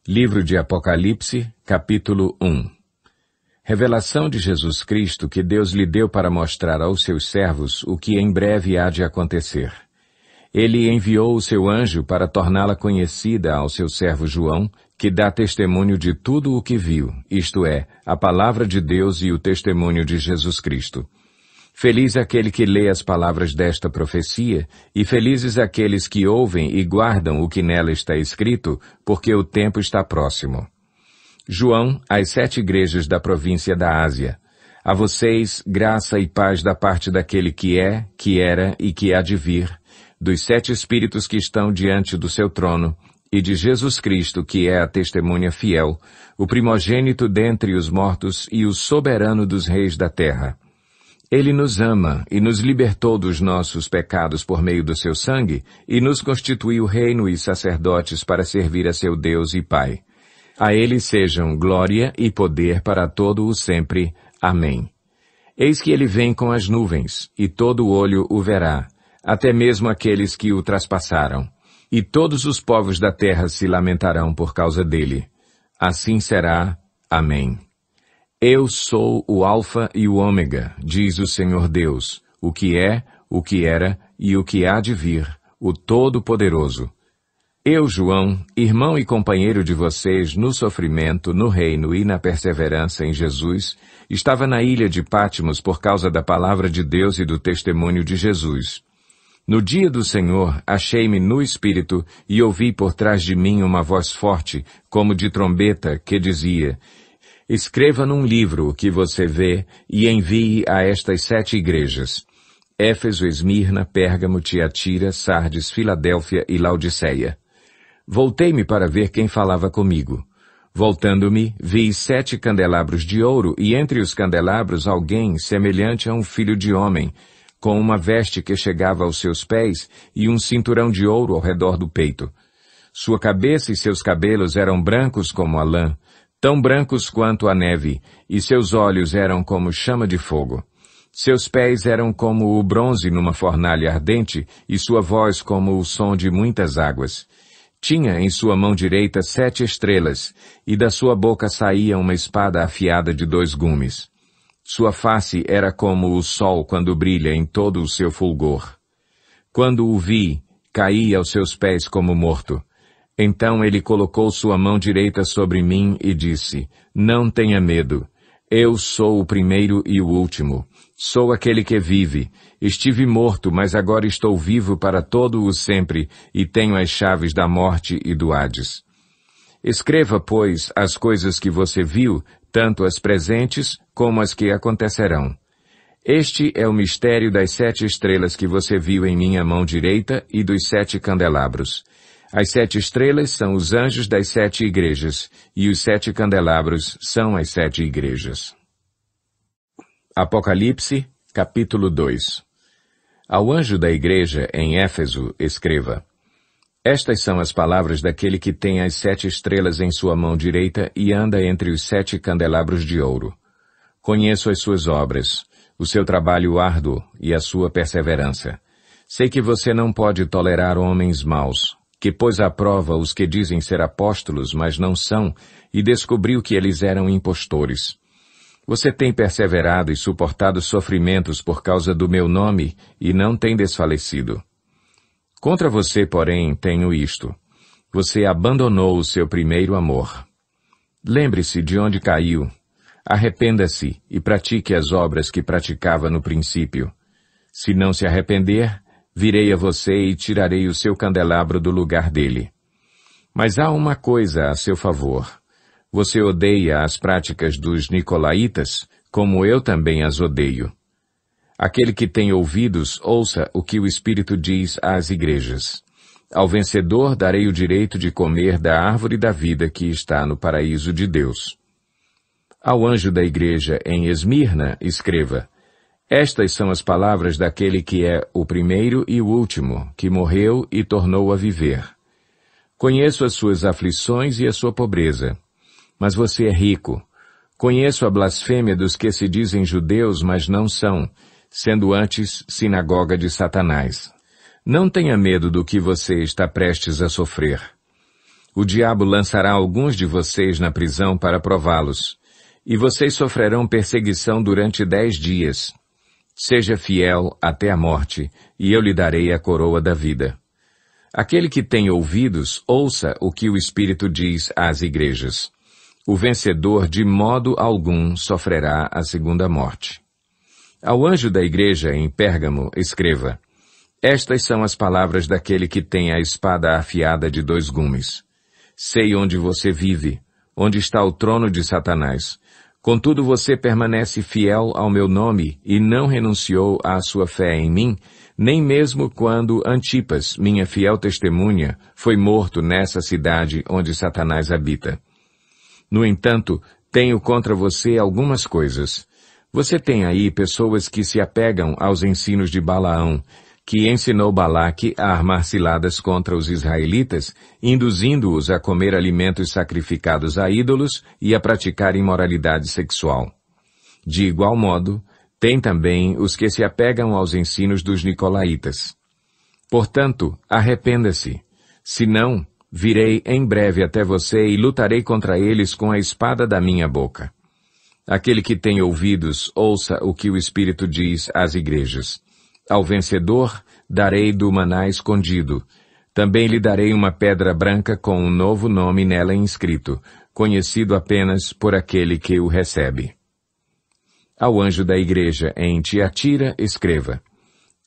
Livro de Apocalipse, capítulo 1. Revelação de Jesus Cristo que Deus lhe deu para mostrar aos seus servos o que em breve há de acontecer. Ele enviou o seu anjo para torná-la conhecida ao seu servo João, que dá testemunho de tudo o que viu, isto é, a palavra de Deus e o testemunho de Jesus Cristo. Feliz aquele que lê as palavras desta profecia, e felizes aqueles que ouvem e guardam o que nela está escrito, porque o tempo está próximo. João, às 7 igrejas da província da Ásia. A vocês, graça e paz da parte daquele que é, que era e que há de vir, dos 7 Espíritos que estão diante do seu trono, e de Jesus Cristo, que é a testemunha fiel, o primogênito dentre os mortos e o soberano dos reis da terra. Ele nos ama e nos libertou dos nossos pecados por meio do seu sangue e nos constituiu reino e sacerdotes para servir a seu Deus e Pai. A ele sejam glória e poder para todo o sempre. Amém. Eis que ele vem com as nuvens, e todo olho o verá, até mesmo aqueles que o traspassaram. E todos os povos da terra se lamentarão por causa dele. Assim será. Amém. Eu sou o Alfa e o Ômega, diz o Senhor Deus, o que é, o que era e o que há de vir, o Todo-Poderoso. Eu, João, irmão e companheiro de vocês no sofrimento, no reino e na perseverança em Jesus, estava na ilha de Patmos por causa da palavra de Deus e do testemunho de Jesus. No dia do Senhor, achei-me no Espírito e ouvi por trás de mim uma voz forte, como de trombeta, que dizia: Escreva num livro o que você vê e envie a estas 7 igrejas: Éfeso, Esmirna, Pérgamo, Tiatira, Sardes, Filadélfia e Laodiceia. Voltei-me para ver quem falava comigo. Voltando-me, vi 7 candelabros de ouro e entre os candelabros alguém semelhante a um filho de homem, com uma veste que chegava aos seus pés e um cinturão de ouro ao redor do peito. Sua cabeça e seus cabelos eram brancos como a lã, tão brancos quanto a neve, e seus olhos eram como chama de fogo. Seus pés eram como o bronze numa fornalha ardente, e sua voz como o som de muitas águas. Tinha em sua mão direita 7 estrelas, e da sua boca saía uma espada afiada de 2 gumes. Sua face era como o sol quando brilha em todo o seu fulgor. Quando o vi, caí aos seus pés como morto. Então ele colocou sua mão direita sobre mim e disse: Não tenha medo. Eu sou o primeiro e o último. Sou aquele que vive. Estive morto, mas agora estou vivo para todo o sempre e tenho as chaves da morte e do Hades. Escreva, pois, as coisas que você viu, tanto as presentes como as que acontecerão. Este é o mistério das 7 estrelas que você viu em minha mão direita e dos 7 candelabros. As 7 estrelas são os anjos das 7 igrejas, e os 7 candelabros são as 7 igrejas. Apocalipse, capítulo 2. Ao anjo da igreja em Éfeso, escreva: Estas são as palavras daquele que tem as 7 estrelas em sua mão direita e anda entre os 7 candelabros de ouro. Conheço as suas obras, o seu trabalho árduo e a sua perseverança. Sei que você não pode tolerar homens maus, que pôs à prova os que dizem ser apóstolos, mas não são, e descobriu que eles eram impostores. Você tem perseverado e suportado sofrimentos por causa do meu nome, e não tem desfalecido. Contra você, porém, tenho isto: você abandonou o seu primeiro amor. Lembre-se de onde caiu. Arrependa-se e pratique as obras que praticava no princípio. Se não se arrepender, virei a você e tirarei o seu candelabro do lugar dele. Mas há uma coisa a seu favor. Você odeia as práticas dos nicolaítas, como eu também as odeio. Aquele que tem ouvidos, ouça o que o Espírito diz às igrejas. Ao vencedor darei o direito de comer da árvore da vida que está no paraíso de Deus. Ao anjo da igreja em Esmirna, escreva: Estas são as palavras daquele que é o primeiro e o último, que morreu e tornou a viver. Conheço as suas aflições e a sua pobreza, mas você é rico. Conheço a blasfêmia dos que se dizem judeus, mas não são, sendo antes sinagoga de Satanás. Não tenha medo do que você está prestes a sofrer. O diabo lançará alguns de vocês na prisão para prová-los, e vocês sofrerão perseguição durante 10 dias. Seja fiel até a morte, e eu lhe darei a coroa da vida. Aquele que tem ouvidos, ouça o que o Espírito diz às igrejas. O vencedor de modo algum sofrerá a segunda morte. Ao anjo da igreja em Pérgamo, escreva: Estas são as palavras daquele que tem a espada afiada de 2 gumes. Sei onde você vive, onde está o trono de Satanás. Contudo você permanece fiel ao meu nome e não renunciou à sua fé em mim, nem mesmo quando Antipas, minha fiel testemunha, foi morto nessa cidade onde Satanás habita. No entanto, tenho contra você algumas coisas. Você tem aí pessoas que se apegam aos ensinos de Balaão, que ensinou Balaque a armar ciladas contra os israelitas, induzindo-os a comer alimentos sacrificados a ídolos e a praticar imoralidade sexual. De igual modo, tem também os que se apegam aos ensinos dos nicolaítas. Portanto, arrependa-se. Senão, virei em breve até você e lutarei contra eles com a espada da minha boca. Aquele que tem ouvidos, ouça o que o Espírito diz às igrejas. Ao vencedor, darei do maná escondido. Também lhe darei uma pedra branca com um novo nome nela inscrito, conhecido apenas por aquele que o recebe. Ao anjo da igreja em Tiatira, escreva: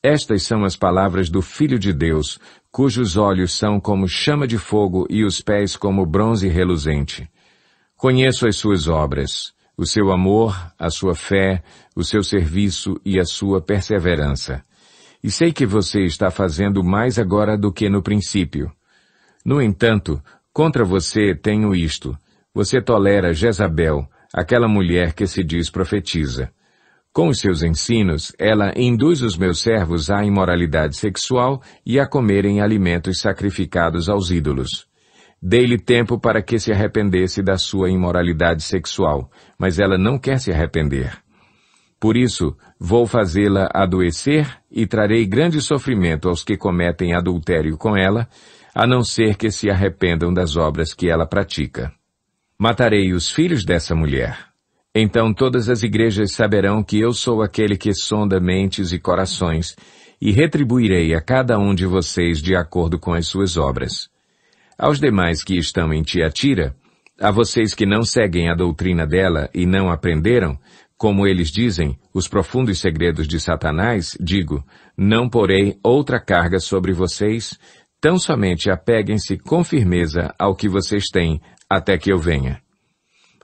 Estas são as palavras do Filho de Deus, cujos olhos são como chama de fogo e os pés como bronze reluzente. Conheço as suas obras, o seu amor, a sua fé, o seu serviço e a sua perseverança. E sei que você está fazendo mais agora do que no princípio. No entanto, contra você tenho isto: você tolera Jezabel, aquela mulher que se diz profetiza. Com os seus ensinos, ela induz os meus servos à imoralidade sexual e a comerem alimentos sacrificados aos ídolos. Dei-lhe tempo para que se arrependesse da sua imoralidade sexual, mas ela não quer se arrepender. Por isso, vou fazê-la adoecer e trarei grande sofrimento aos que cometem adultério com ela, a não ser que se arrependam das obras que ela pratica. Matarei os filhos dessa mulher. Então todas as igrejas saberão que eu sou aquele que sonda mentes e corações, e retribuirei a cada um de vocês de acordo com as suas obras. Aos demais que estão em Tiatira, a vocês que não seguem a doutrina dela e não aprenderam, como eles dizem, os profundos segredos de Satanás, digo: não porei outra carga sobre vocês, tão somente apeguem-se com firmeza ao que vocês têm, até que eu venha.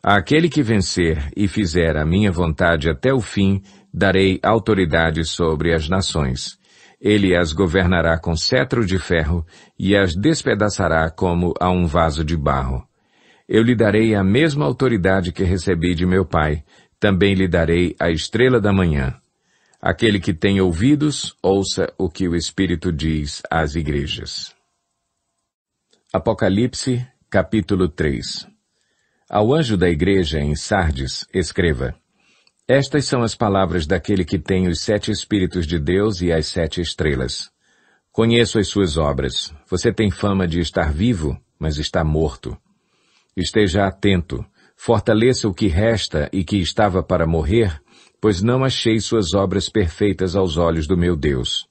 Àquele que vencer e fizer a minha vontade até o fim, darei autoridade sobre as nações. Ele as governará com cetro de ferro e as despedaçará como a um vaso de barro. Eu lhe darei a mesma autoridade que recebi de meu Pai. Também lhe darei a estrela da manhã. Aquele que tem ouvidos, ouça o que o Espírito diz às igrejas. Apocalipse, capítulo 3. Ao anjo da igreja em Sardes, escreva: Estas são as palavras daquele que tem os 7 Espíritos de Deus e as 7 estrelas. Conheço as suas obras. Você tem fama de estar vivo, mas está morto. Esteja atento. Fortaleça o que resta e que estava para morrer, pois não achei suas obras perfeitas aos olhos do meu Deus.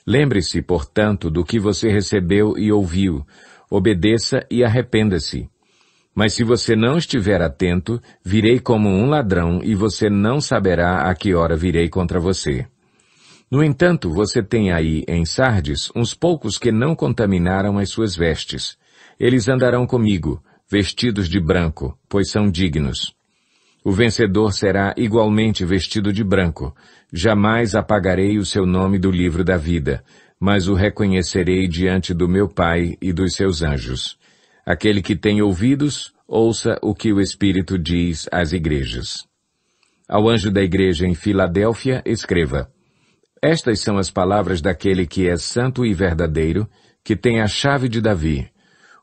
Lembre-se, portanto, do que você recebeu e ouviu. Obedeça e arrependa-se. Mas se você não estiver atento, virei como um ladrão e você não saberá a que hora virei contra você. No entanto, você tem aí em Sardes uns poucos que não contaminaram as suas vestes. Eles andarão comigo, vestidos de branco, pois são dignos. O vencedor será igualmente vestido de branco. Jamais apagarei o seu nome do livro da vida, mas o reconhecerei diante do meu Pai e dos seus anjos. Aquele que tem ouvidos, ouça o que o Espírito diz às igrejas. Ao anjo da igreja em Filadélfia, escreva: Estas são as palavras daquele que é santo e verdadeiro, que tem a chave de Davi.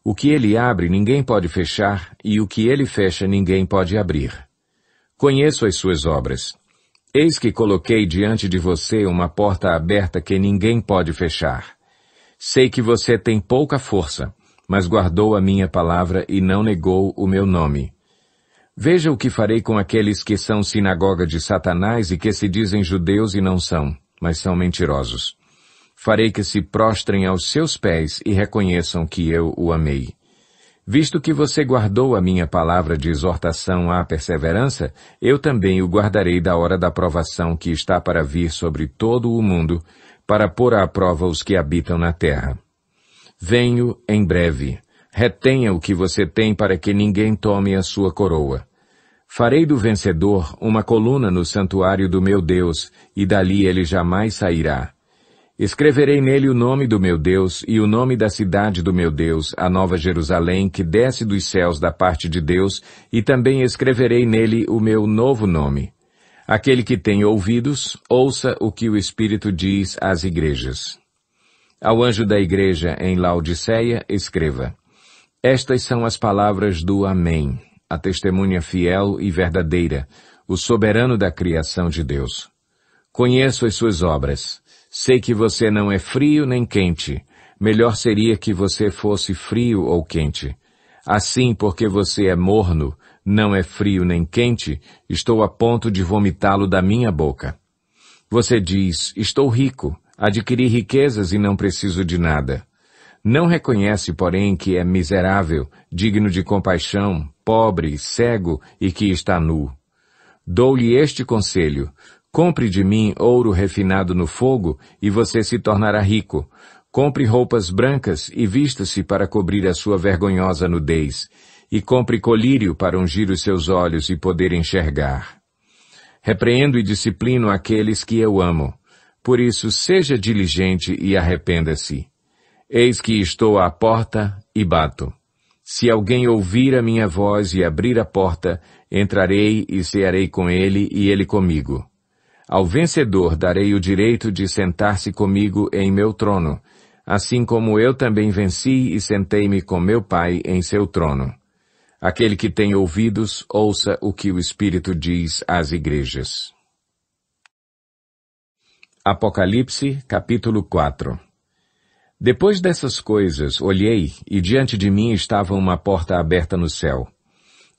O que ele abre ninguém pode fechar, e o que ele fecha ninguém pode abrir. Conheço as suas obras. Eis que coloquei diante de você uma porta aberta que ninguém pode fechar. Sei que você tem pouca força, mas guardou a minha palavra e não negou o meu nome. Veja o que farei com aqueles que são sinagoga de Satanás e que se dizem judeus e não são, mas são mentirosos. Farei que se prostrem aos seus pés e reconheçam que eu o amei. Visto que você guardou a minha palavra de exortação à perseverança, eu também o guardarei da hora da provação que está para vir sobre todo o mundo, para pôr à prova os que habitam na terra. Venho em breve. Retenha o que você tem para que ninguém tome a sua coroa. Farei do vencedor uma coluna no santuário do meu Deus, e dali ele jamais sairá. Escreverei nele o nome do meu Deus e o nome da cidade do meu Deus, a Nova Jerusalém, que desce dos céus da parte de Deus, e também escreverei nele o meu novo nome. Aquele que tem ouvidos, ouça o que o Espírito diz às igrejas. Ao anjo da igreja em Laodiceia, escreva: Estas são as palavras do Amém, a testemunha fiel e verdadeira, o soberano da criação de Deus. Conheço as suas obras. Sei que você não é frio nem quente. Melhor seria que você fosse frio ou quente. Assim, porque você é morno, não é frio nem quente, estou a ponto de vomitá-lo da minha boca. Você diz, estou rico, adquiri riquezas e não preciso de nada. Não reconhece, porém, que é miserável, digno de compaixão, pobre, cego e que está nu. Dou-lhe este conselho: compre de mim ouro refinado no fogo e você se tornará rico. Compre roupas brancas e vista-se para cobrir a sua vergonhosa nudez. E compre colírio para ungir os seus olhos e poder enxergar. Repreendo e disciplino aqueles que eu amo. Por isso, seja diligente e arrependa-se. Eis que estou à porta e bato. Se alguém ouvir a minha voz e abrir a porta, entrarei e cearei com ele e ele comigo. Ao vencedor darei o direito de sentar-se comigo em meu trono, assim como eu também venci e sentei-me com meu Pai em seu trono. Aquele que tem ouvidos, ouça o que o Espírito diz às igrejas. Apocalipse, capítulo 4. Depois dessas coisas, olhei, e diante de mim estava uma porta aberta no céu.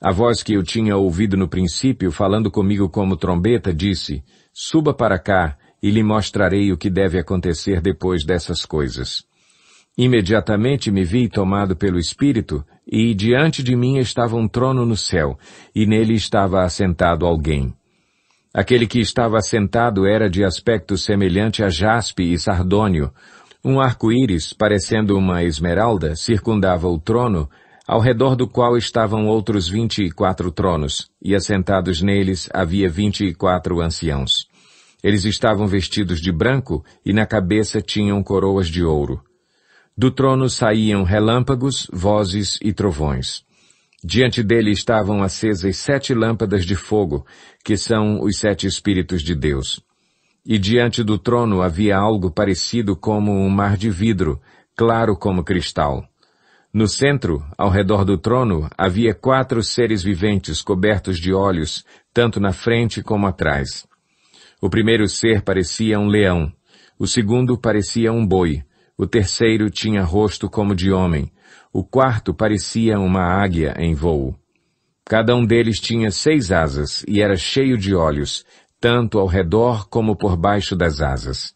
A voz que eu tinha ouvido no princípio, falando comigo como trombeta, disse: Suba para cá, e lhe mostrarei o que deve acontecer depois dessas coisas. Imediatamente me vi tomado pelo Espírito, e diante de mim estava um trono no céu, e nele estava assentado alguém. Aquele que estava assentado era de aspecto semelhante a jaspe e sardônio. Um arco-íris, parecendo uma esmeralda, circundava o trono, ao redor do qual estavam outros 24 tronos, e assentados neles havia 24 anciãos. Eles estavam vestidos de branco, e na cabeça tinham coroas de ouro. Do trono saíam relâmpagos, vozes e trovões. Diante dele estavam acesas 7 lâmpadas de fogo, que são os 7 Espíritos de Deus. E diante do trono havia algo parecido como um mar de vidro, claro como cristal. No centro, ao redor do trono, havia 4 seres viventes cobertos de olhos, tanto na frente como atrás. O primeiro ser parecia um leão, o segundo parecia um boi, o terceiro tinha rosto como de homem, o quarto parecia uma águia em voo. Cada um deles tinha 6 asas e era cheio de olhos, tanto ao redor como por baixo das asas.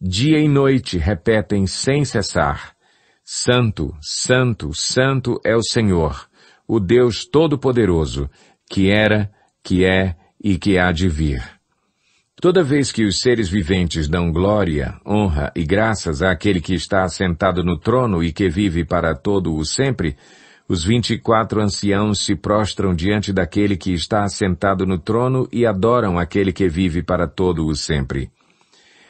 Dia e noite repetem sem cessar: Santo, Santo, Santo é o Senhor, o Deus Todo-Poderoso, que era, que é e que há de vir. Toda vez que os seres viventes dão glória, honra e graças àquele que está assentado no trono e que vive para todo o sempre, os 24 anciãos se prostram diante daquele que está assentado no trono e adoram aquele que vive para todo o sempre.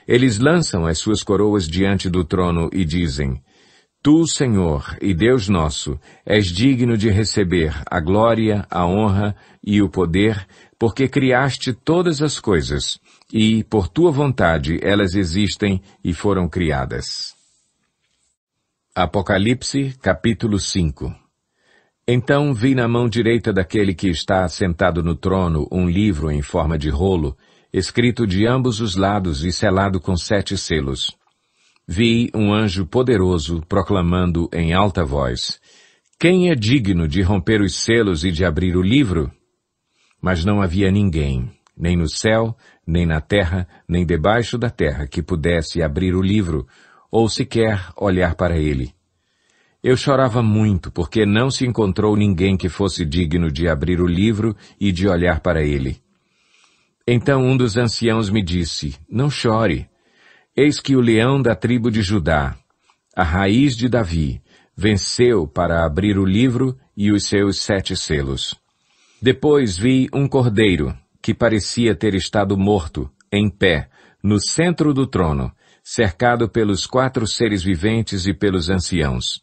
Eles lançam as suas coroas diante do trono e dizem: Tu, Senhor e Deus nosso, és digno de receber a glória, a honra e o poder, porque criaste todas as coisas, e, por tua vontade, elas existem e foram criadas. Apocalipse, capítulo 5. Então vi na mão direita daquele que está assentado no trono um livro em forma de rolo, escrito de ambos os lados e selado com 7 selos. Vi um anjo poderoso proclamando em alta voz: Quem é digno de romper os selos e de abrir o livro? Mas não havia ninguém, nem no céu, nem na terra, nem debaixo da terra, que pudesse abrir o livro, ou sequer olhar para ele. Eu chorava muito, porque não se encontrou ninguém que fosse digno de abrir o livro e de olhar para ele. Então um dos anciãos me disse: Não chore. Eis que o leão da tribo de Judá, a raiz de Davi, venceu para abrir o livro e os seus 7 selos. Depois vi um cordeiro, que parecia ter estado morto, em pé, no centro do trono, cercado pelos 4 seres viventes e pelos anciãos.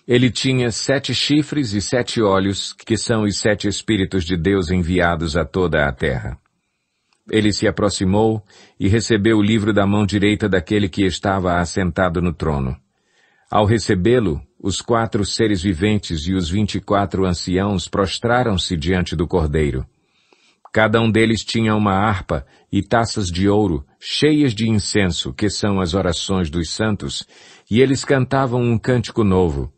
Ele tinha 7 chifres e 7 olhos, que são os 7 Espíritos de Deus enviados a toda a terra. Ele se aproximou e recebeu o livro da mão direita daquele que estava assentado no trono. Ao recebê-lo, os 4 seres viventes e os 24 anciãos prostraram-se diante do Cordeiro. Cada um deles tinha uma harpa e taças de ouro, cheias de incenso, que são as orações dos santos, e eles cantavam um cântico novo.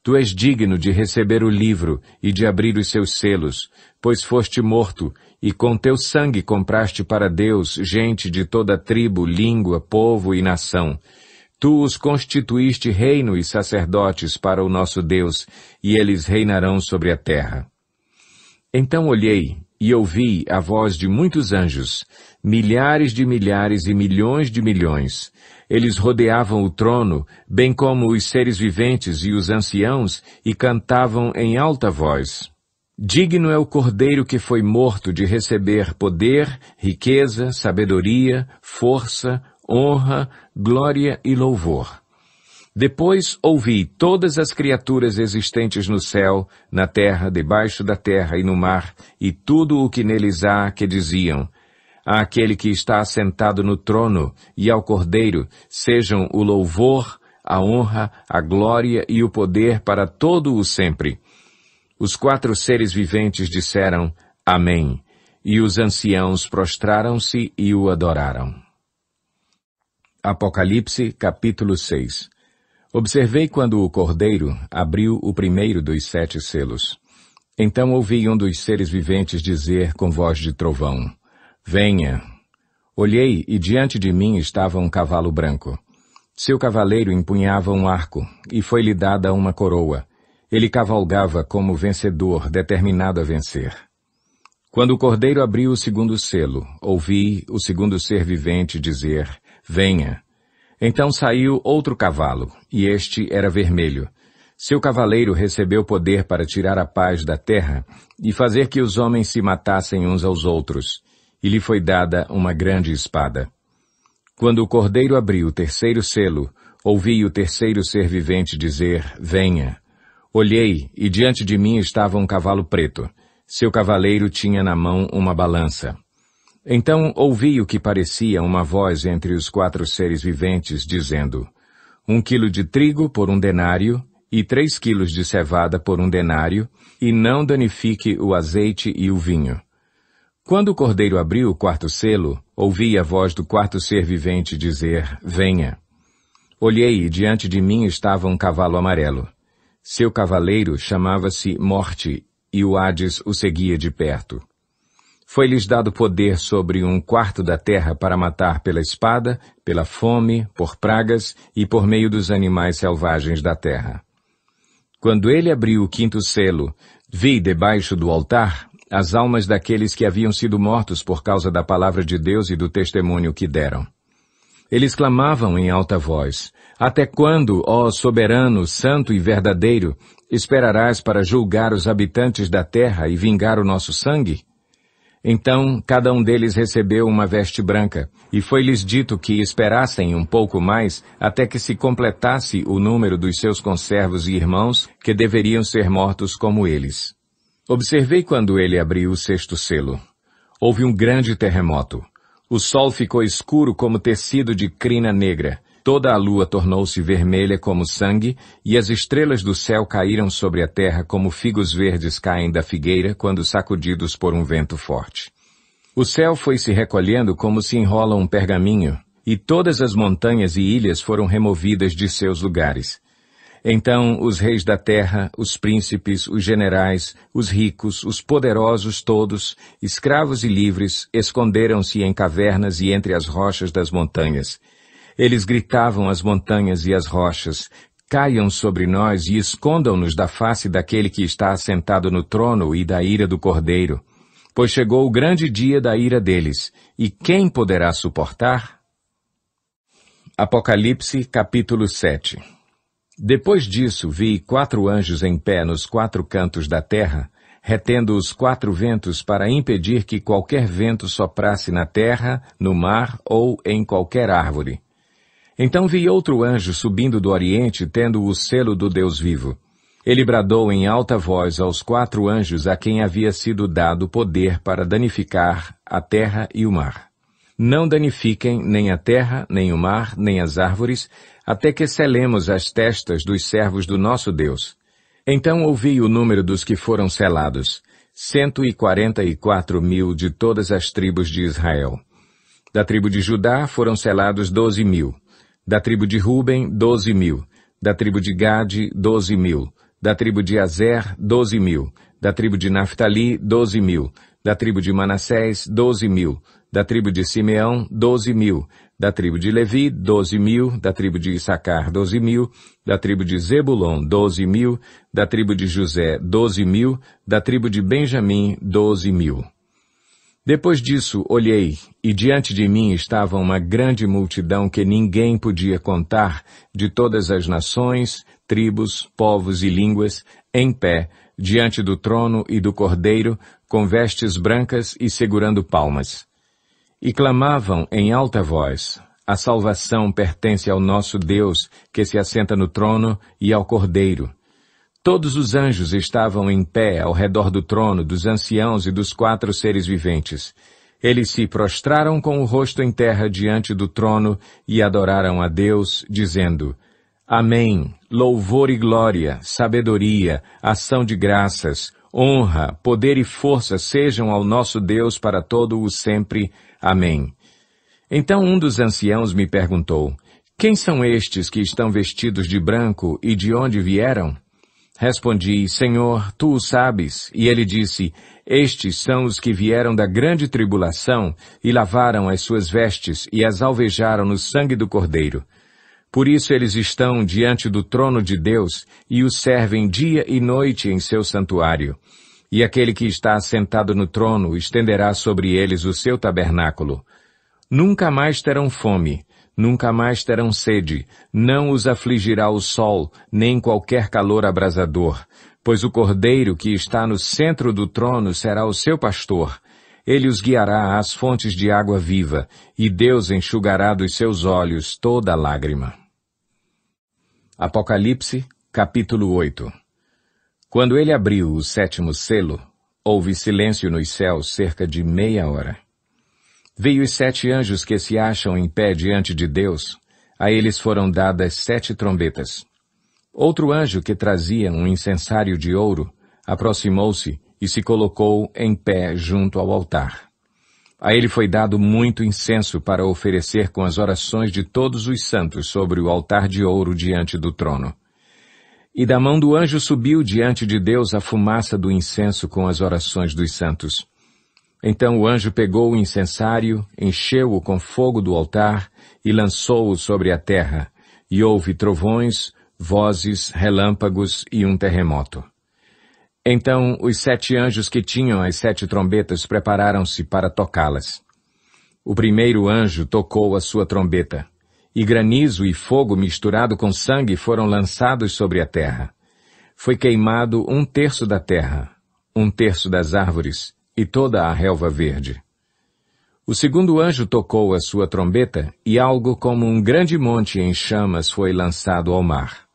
Tu és digno de receber o livro e de abrir os seus selos, pois foste morto, e com teu sangue compraste para Deus gente de toda tribo, língua, povo e nação. Tu os constituíste reino e sacerdotes para o nosso Deus, e eles reinarão sobre a terra. Então olhei e ouvi a voz de muitos anjos, milhares de milhares e milhões de milhões. Eles rodeavam o trono, bem como os seres viventes e os anciãos, e cantavam em alta voz: Digno é o Cordeiro que foi morto de receber poder, riqueza, sabedoria, força, honra, glória e louvor. Depois ouvi todas as criaturas existentes no céu, na terra, debaixo da terra e no mar, e tudo o que neles há, que diziam: Àquele que está assentado no trono e ao Cordeiro sejam o louvor, a honra, a glória e o poder para todo o sempre. Os 4 seres viventes disseram: Amém, e os anciãos prostraram-se e o adoraram. Apocalipse, capítulo 6. Observei quando o Cordeiro abriu o primeiro dos 7 selos. Então ouvi um dos seres viventes dizer com voz de trovão: Venha. Olhei e diante de mim estava um cavalo branco. Seu cavaleiro empunhava um arco e foi-lhe dada uma coroa. Ele cavalgava como vencedor, determinado a vencer. Quando o Cordeiro abriu o segundo selo, ouvi o segundo ser vivente dizer: Venha. Então saiu outro cavalo, e este era vermelho. Seu cavaleiro recebeu poder para tirar a paz da terra e fazer que os homens se matassem uns aos outros, e lhe foi dada uma grande espada. Quando o Cordeiro abriu o terceiro selo, ouvi o terceiro ser vivente dizer: Venha. Olhei, e diante de mim estava um cavalo preto. Seu cavaleiro tinha na mão uma balança. Então ouvi o que parecia uma voz entre os 4 seres viventes, dizendo: 1 quilo de trigo por 1 denário, e 3 quilos de cevada por 1 denário, e não danifique o azeite e o vinho. Quando o Cordeiro abriu o 4º selo, ouvi a voz do 4º ser vivente dizer: Venha. Olhei, e diante de mim estava um cavalo amarelo. Seu cavaleiro chamava-se Morte, e o Hades o seguia de perto. Foi-lhes dado poder sobre 1/4 da terra para matar pela espada, pela fome, por pragas e por meio dos animais selvagens da terra. Quando ele abriu o 5º selo, vi debaixo do altar as almas daqueles que haviam sido mortos por causa da palavra de Deus e do testemunho que deram. Eles clamavam em alta voz: Até quando, ó soberano, santo e verdadeiro, esperarás para julgar os habitantes da terra e vingar o nosso sangue? Então cada um deles recebeu uma veste branca, e foi-lhes dito que esperassem um pouco mais até que se completasse o número dos seus conservos e irmãos, que deveriam ser mortos como eles. Observei quando ele abriu o 6º selo. Houve um grande terremoto. O sol ficou escuro como tecido de crina negra. Toda a lua tornou-se vermelha como sangue, e as estrelas do céu caíram sobre a terra como figos verdes caem da figueira quando sacudidos por um vento forte. O céu foi se recolhendo como se enrola um pergaminho, e todas as montanhas e ilhas foram removidas de seus lugares. Então os reis da terra, os príncipes, os generais, os ricos, os poderosos todos, escravos e livres, esconderam-se em cavernas e entre as rochas das montanhas. Eles gritavam às montanhas e às rochas: caiam sobre nós e escondam-nos da face daquele que está assentado no trono e da ira do Cordeiro. Pois chegou o grande dia da ira deles, e quem poderá suportar? Apocalipse, capítulo 7. Depois disso, vi 4 anjos em pé nos 4 cantos da terra, retendo os 4 ventos para impedir que qualquer vento soprasse na terra, no mar ou em qualquer árvore. Então vi outro anjo subindo do oriente, tendo o selo do Deus vivo. Ele bradou em alta voz aos 4 anjos a quem havia sido dado poder para danificar a terra e o mar. Não danifiquem nem a terra, nem o mar, nem as árvores, até que selemos as testas dos servos do nosso Deus. Então ouvi o número dos que foram selados, 144.000 de todas as tribos de Israel. Da tribo de Judá foram selados 12.000. Da tribo de Ruben, 12.000. Da tribo de Gade, 12.000. Da tribo de Azer, 12.000. Da tribo de Naftali, 12.000. Da tribo de Manassés, 12.000. Da tribo de Simeão, 12.000. Da tribo de Levi, 12.000. Da tribo de Issacar, 12.000. Da tribo de Zebulon, 12.000. Da tribo de José, 12.000. Da tribo de Benjamim, 12.000. Depois disso, olhei, e diante de mim estava uma grande multidão que ninguém podia contar, de todas as nações, tribos, povos e línguas, em pé, diante do trono e do Cordeiro, com vestes brancas e segurando palmas. E clamavam em alta voz: a salvação pertence ao nosso Deus, que se assenta no trono, e ao Cordeiro. Todos os anjos estavam em pé ao redor do trono, dos anciãos e dos 4 seres viventes. Eles se prostraram com o rosto em terra diante do trono e adoraram a Deus, dizendo: Amém, louvor e glória, sabedoria, ação de graças, honra, poder e força sejam ao nosso Deus para todo o sempre. Amém. Então um dos anciãos me perguntou: quem são estes que estão vestidos de branco e de onde vieram? Respondi: Senhor, tu o sabes. E ele disse: estes são os que vieram da grande tribulação e lavaram as suas vestes e as alvejaram no sangue do Cordeiro. Por isso eles estão diante do trono de Deus e o servem dia e noite em seu santuário. E aquele que está assentado no trono estenderá sobre eles o seu tabernáculo. Nunca mais terão fome, nunca mais terão sede, não os afligirá o sol, nem qualquer calor abrasador, pois o Cordeiro que está no centro do trono será o seu pastor. Ele os guiará às fontes de água viva, e Deus enxugará dos seus olhos toda lágrima. Apocalipse, capítulo 8. Quando ele abriu o 7º selo, houve silêncio nos céus cerca de meia hora. Veio os 7 anjos que se acham em pé diante de Deus. A eles foram dadas 7 trombetas. Outro anjo que trazia um incensário de ouro aproximou-se e se colocou em pé junto ao altar. A ele foi dado muito incenso para oferecer com as orações de todos os santos sobre o altar de ouro diante do trono. E da mão do anjo subiu diante de Deus a fumaça do incenso com as orações dos santos. Então o anjo pegou o incensário, encheu-o com fogo do altar e lançou-o sobre a terra, e houve trovões, vozes, relâmpagos e um terremoto. Então os 7 anjos que tinham as 7 trombetas prepararam-se para tocá-las. O primeiro anjo tocou a sua trombeta, e granizo e fogo misturado com sangue foram lançados sobre a terra. Foi queimado 1/3 da terra, 1/3 das árvores, e toda a relva verde. O segundo anjo tocou a sua trombeta, e algo como um grande monte em chamas foi lançado ao mar.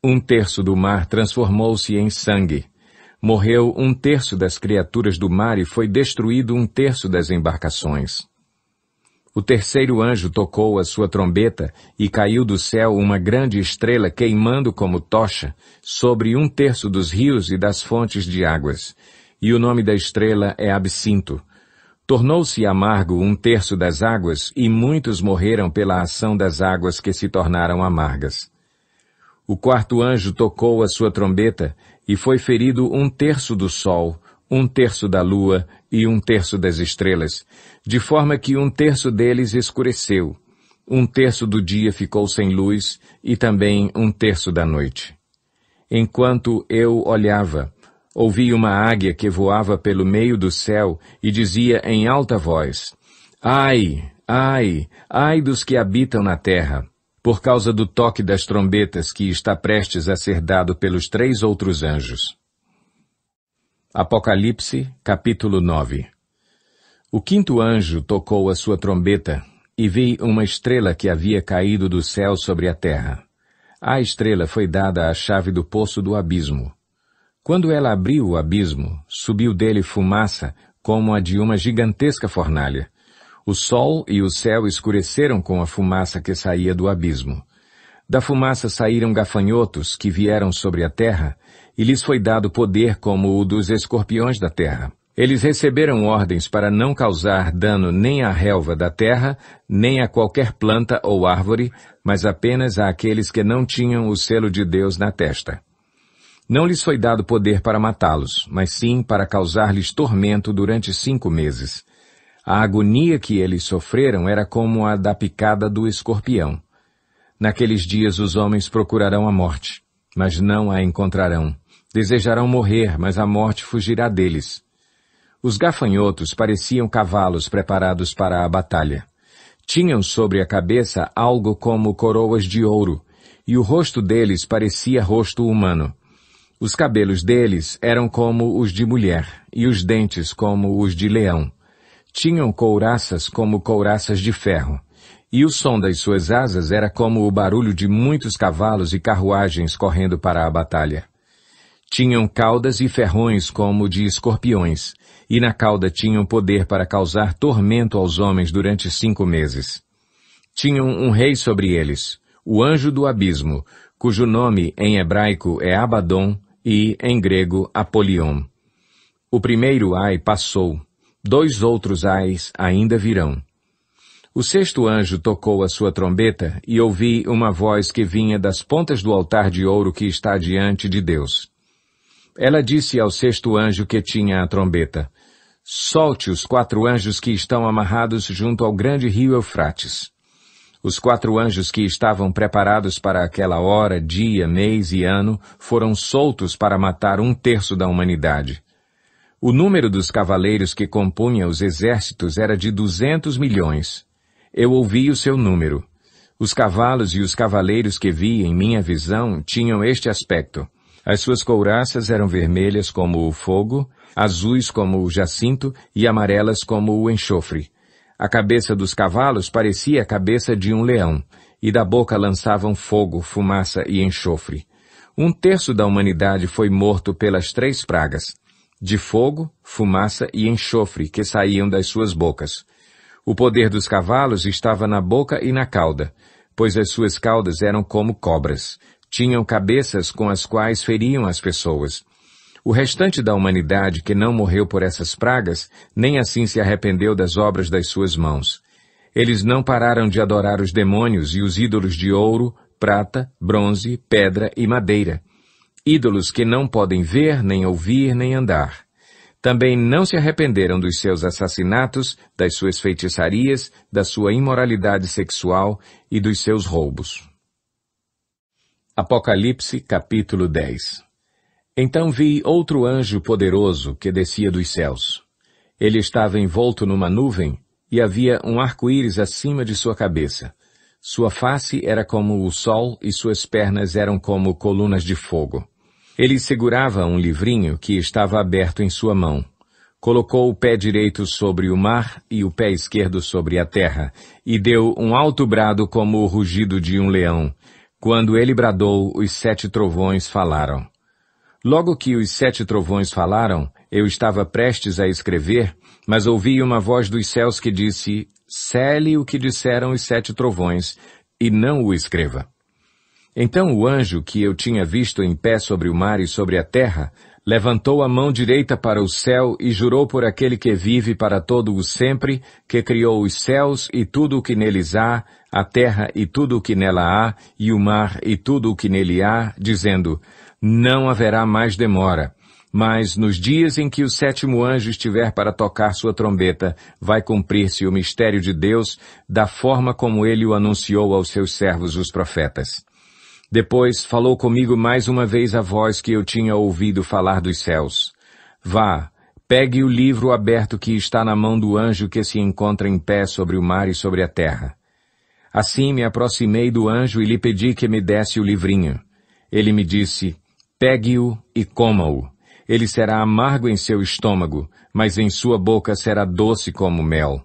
1/3 do mar transformou-se em sangue. Morreu 1/3 das criaturas do mar e foi destruído 1/3 das embarcações. O terceiro anjo tocou a sua trombeta e caiu do céu uma grande estrela queimando como tocha sobre 1/3 dos rios e das fontes de águas. E o nome da estrela é Absinto. Tornou-se amargo 1/3 das águas, e muitos morreram pela ação das águas que se tornaram amargas. O 4º anjo tocou a sua trombeta, e foi ferido 1/3 do sol, 1/3 da lua e 1/3 das estrelas, de forma que 1/3 deles escureceu, 1/3 do dia ficou sem luz, e também 1/3 da noite. Enquanto eu olhava, ouvi uma águia que voava pelo meio do céu e dizia em alta voz: Ai, ai, ai dos que habitam na terra, por causa do toque das trombetas que está prestes a ser dado pelos 3 outros anjos. Apocalipse, capítulo 9. O 5º anjo tocou a sua trombeta, e vi uma estrela que havia caído do céu sobre a terra. À estrela foi dada a chave do poço do abismo. Quando ela abriu o abismo, subiu dele fumaça, como a de uma gigantesca fornalha. O sol e o céu escureceram com a fumaça que saía do abismo. Da fumaça saíram gafanhotos que vieram sobre a terra, e lhes foi dado poder como o dos escorpiões da terra. Eles receberam ordens para não causar dano nem à relva da terra, nem a qualquer planta ou árvore, mas apenas àqueles que não tinham o selo de Deus na testa. Não lhes foi dado poder para matá-los, mas sim para causar-lhes tormento durante 5 meses. A agonia que eles sofreram era como a da picada do escorpião. Naqueles dias os homens procurarão a morte, mas não a encontrarão. Desejarão morrer, mas a morte fugirá deles. Os gafanhotos pareciam cavalos preparados para a batalha. Tinham sobre a cabeça algo como coroas de ouro, e o rosto deles parecia rosto humano. Os cabelos deles eram como os de mulher, e os dentes como os de leão. Tinham couraças como couraças de ferro, e o som das suas asas era como o barulho de muitos cavalos e carruagens correndo para a batalha. Tinham caudas e ferrões como de escorpiões, e na cauda tinham poder para causar tormento aos homens durante 5 meses. Tinham um rei sobre eles, o anjo do abismo, cujo nome em hebraico é Abaddon e, em grego, Apolion. O primeiro ai passou, 2 outros ais ainda virão. O 6º anjo tocou a sua trombeta, e ouvi uma voz que vinha das pontas do altar de ouro que está diante de Deus. Ela disse ao 6º anjo que tinha a trombeta: Solte os 4 anjos que estão amarrados junto ao grande rio Eufrates. Os 4 anjos que estavam preparados para aquela hora, dia, mês e ano, foram soltos para matar 1/3 da humanidade. O número dos cavaleiros que compunha os exércitos era de 200 milhões. Eu ouvi o seu número. Os cavalos e os cavaleiros que vi em minha visão tinham este aspecto. As suas couraças eram vermelhas como o fogo, azuis como o jacinto e amarelas como o enxofre. A cabeça dos cavalos parecia a cabeça de um leão, e da boca lançavam fogo, fumaça e enxofre. 1/3 da humanidade foi morto pelas 3 pragas, de fogo, fumaça e enxofre que saíam das suas bocas. O poder dos cavalos estava na boca e na cauda, pois as suas caudas eram como cobras. Tinham cabeças com as quais feriam as pessoas. O restante da humanidade que não morreu por essas pragas, nem assim se arrependeu das obras das suas mãos. Eles não pararam de adorar os demônios e os ídolos de ouro, prata, bronze, pedra e madeira. Ídolos que não podem ver, nem ouvir, nem andar. Também não se arrependeram dos seus assassinatos, das suas feitiçarias, da sua imoralidade sexual e dos seus roubos. Apocalipse, capítulo 10. Então vi outro anjo poderoso que descia dos céus. Ele estava envolto numa nuvem, e havia um arco-íris acima de sua cabeça. Sua face era como o sol, e suas pernas eram como colunas de fogo. Ele segurava um livrinho que estava aberto em sua mão. Colocou o pé direito sobre o mar e o pé esquerdo sobre a terra, e deu um alto brado como o rugido de um leão. Quando ele bradou, os 7 trovões falaram. Logo que os 7 trovões falaram, eu estava prestes a escrever, mas ouvi uma voz dos céus que disse: Cele o que disseram os 7 trovões, e não o escreva. Então o anjo que eu tinha visto em pé sobre o mar e sobre a terra, Levantou a mão direita para o céu e jurou por aquele que vive para todo o sempre, que criou os céus e tudo o que neles há, a terra e tudo o que nela há, e o mar e tudo o que nele há, dizendo: não haverá mais demora. Mas nos dias em que o sétimo anjo estiver para tocar sua trombeta, vai cumprir-se o mistério de Deus, da forma como ele o anunciou aos seus servos os profetas. Depois falou comigo mais uma vez a voz que eu tinha ouvido falar dos céus. Vá, pegue o livro aberto que está na mão do anjo que se encontra em pé sobre o mar e sobre a terra. Assim me aproximei do anjo e lhe pedi que me desse o livrinho. Ele me disse: pegue-o e coma-o. Ele será amargo em seu estômago, mas em sua boca será doce como mel.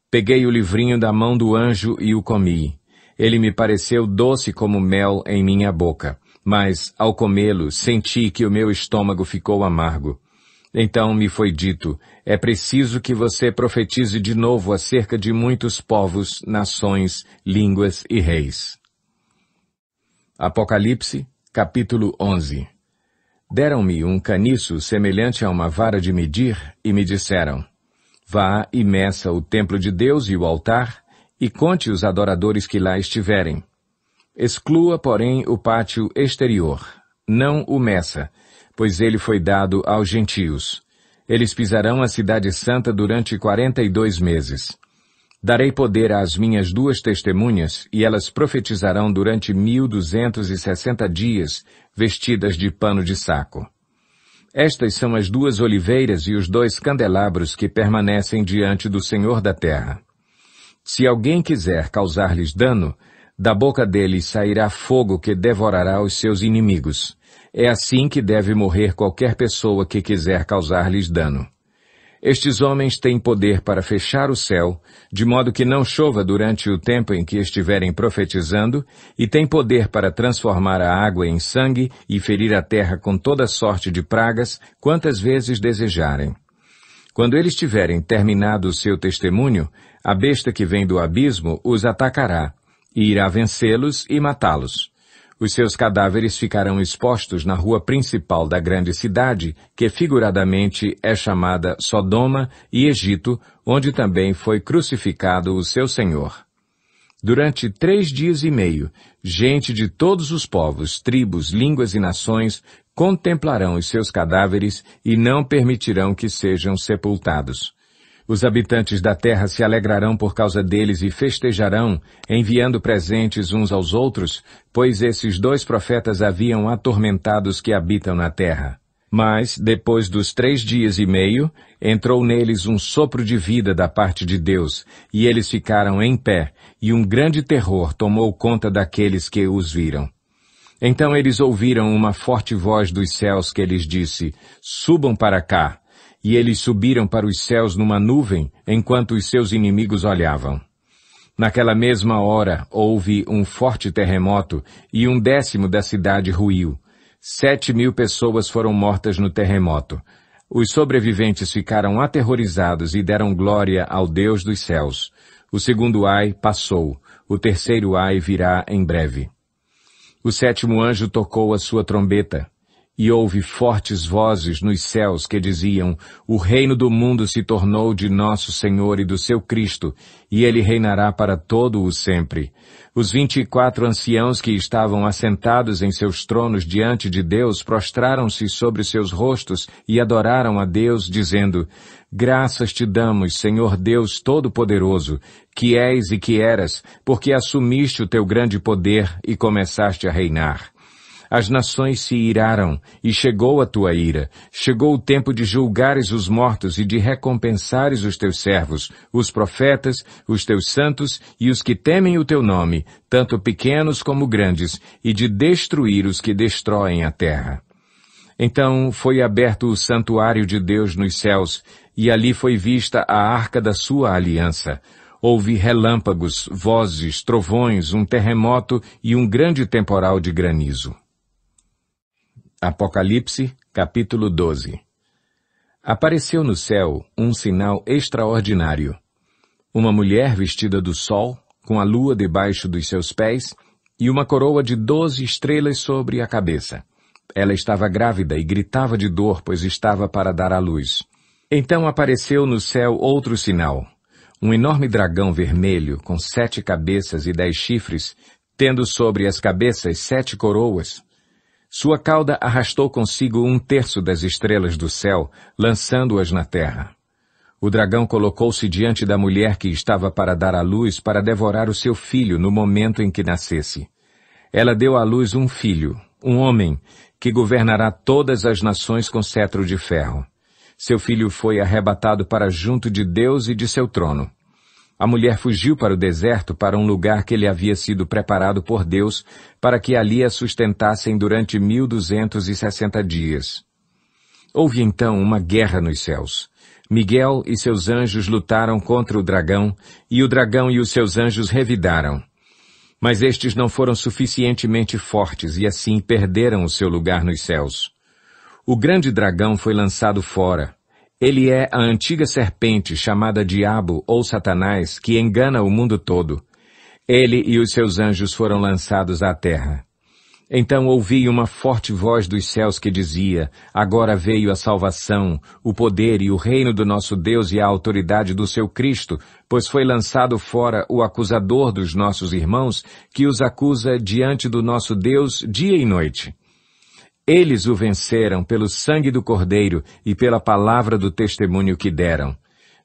Peguei o livrinho da mão do anjo e o comi. Ele me pareceu doce como mel em minha boca, mas, ao comê-lo, senti que o meu estômago ficou amargo. Então me foi dito: é preciso que você profetize de novo acerca de muitos povos, nações, línguas e reis. Apocalipse, capítulo 11. Deram-me um caniço semelhante a uma vara de medir e me disseram: vá e meça o templo de Deus e o altar, e conte os adoradores que lá estiverem. Exclua, porém, o pátio exterior. Não o meça, pois ele foi dado aos gentios. Eles pisarão a cidade santa durante 42 meses. Darei poder às minhas 2 testemunhas, e elas profetizarão durante 1260 dias, vestidas de pano de saco. Estas são as 2 oliveiras e os 2 candelabros que permanecem diante do Senhor da terra. Se alguém quiser causar-lhes dano, da boca deles sairá fogo que devorará os seus inimigos. É assim que deve morrer qualquer pessoa que quiser causar-lhes dano. Estes homens têm poder para fechar o céu, de modo que não chova durante o tempo em que estiverem profetizando, e têm poder para transformar a água em sangue e ferir a terra com toda sorte de pragas, quantas vezes desejarem. Quando eles tiverem terminado o seu testemunho, a besta que vem do abismo os atacará, e irá vencê-los e matá-los. Os seus cadáveres ficarão expostos na rua principal da grande cidade, que figuradamente é chamada Sodoma e Egito, onde também foi crucificado o seu Senhor. Durante 3 dias e meio, gente de todos os povos, tribos, línguas e nações contemplarão os seus cadáveres e não permitirão que sejam sepultados. Os habitantes da terra se alegrarão por causa deles e festejarão, enviando presentes uns aos outros, pois esses 2 profetas haviam atormentado os que habitam na terra. Mas, depois dos 3 dias e meio, entrou neles um sopro de vida da parte de Deus, e eles ficaram em pé, e um grande terror tomou conta daqueles que os viram. Então eles ouviram uma forte voz dos céus que lhes disse: subam para cá. E eles subiram para os céus numa nuvem, enquanto os seus inimigos olhavam. Naquela mesma hora houve um forte terremoto, e 1/10 da cidade ruiu. 7.000 pessoas foram mortas no terremoto. Os sobreviventes ficaram aterrorizados e deram glória ao Deus dos céus. O segundo ai passou, o terceiro ai virá em breve. O 7º anjo tocou a sua trombeta. E houve fortes vozes nos céus que diziam: o reino do mundo se tornou de nosso Senhor e do seu Cristo, e ele reinará para todo o sempre. Os 24 anciãos que estavam assentados em seus tronos diante de Deus prostraram-se sobre seus rostos e adoraram a Deus, dizendo: graças te damos, Senhor Deus Todo-Poderoso, que és e que eras, porque assumiste o teu grande poder e começaste a reinar. As nações se iraram, e chegou a tua ira. Chegou o tempo de julgares os mortos e de recompensares os teus servos, os profetas, os teus santos e os que temem o teu nome, tanto pequenos como grandes, e de destruir os que destroem a terra. Então foi aberto o santuário de Deus nos céus, e ali foi vista a arca da sua aliança. Houve relâmpagos, vozes, trovões, um terremoto e um grande temporal de granizo. Apocalipse, capítulo 12. Apareceu no céu um sinal extraordinário. Uma mulher vestida do sol, com a lua debaixo dos seus pés, e uma coroa de 12 estrelas sobre a cabeça. Ela estava grávida e gritava de dor, pois estava para dar à luz. Então apareceu no céu outro sinal. Um enorme dragão vermelho, com 7 cabeças e 10 chifres, tendo sobre as cabeças 7 coroas. Sua cauda arrastou consigo 1/3 das estrelas do céu, lançando-as na terra. O dragão colocou-se diante da mulher que estava para dar à luz para devorar o seu filho no momento em que nascesse. Ela deu à luz um filho, um homem, que governará todas as nações com cetro de ferro. Seu filho foi arrebatado para junto de Deus e de seu trono. A mulher fugiu para o deserto, para um lugar que lhe havia sido preparado por Deus, para que ali a sustentassem durante 1260 dias. Houve então uma guerra nos céus. Miguel e seus anjos lutaram contra o dragão, e o dragão e os seus anjos revidaram. Mas estes não foram suficientemente fortes, e assim perderam o seu lugar nos céus. O grande dragão foi lançado fora. Ele é a antiga serpente, chamada Diabo ou Satanás, que engana o mundo todo. Ele e os seus anjos foram lançados à terra. Então ouvi uma forte voz dos céus que dizia: agora veio a salvação, o poder e o reino do nosso Deus e a autoridade do seu Cristo, pois foi lançado fora o acusador dos nossos irmãos, que os acusa diante do nosso Deus dia e noite. Eles o venceram pelo sangue do Cordeiro e pela palavra do testemunho que deram.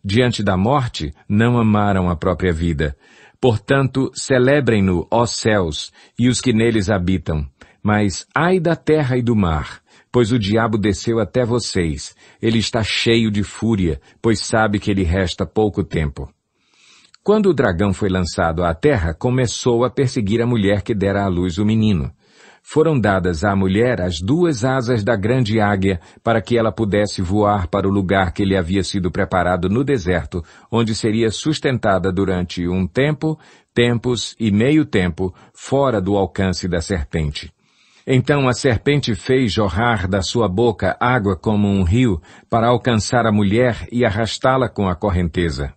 Diante da morte, não amaram a própria vida. Portanto, celebrem-no, ó céus, e os que neles habitam. Mas ai da terra e do mar, pois o diabo desceu até vocês. Ele está cheio de fúria, pois sabe que lhe resta pouco tempo. Quando o dragão foi lançado à terra, começou a perseguir a mulher que dera à luz o menino. Foram dadas à mulher as 2 asas da grande águia, para que ela pudesse voar para o lugar que lhe havia sido preparado no deserto, onde seria sustentada durante um tempo, tempos e meio tempo, fora do alcance da serpente. Então a serpente fez jorrar da sua boca água como um rio, para alcançar a mulher e arrastá-la com a correnteza.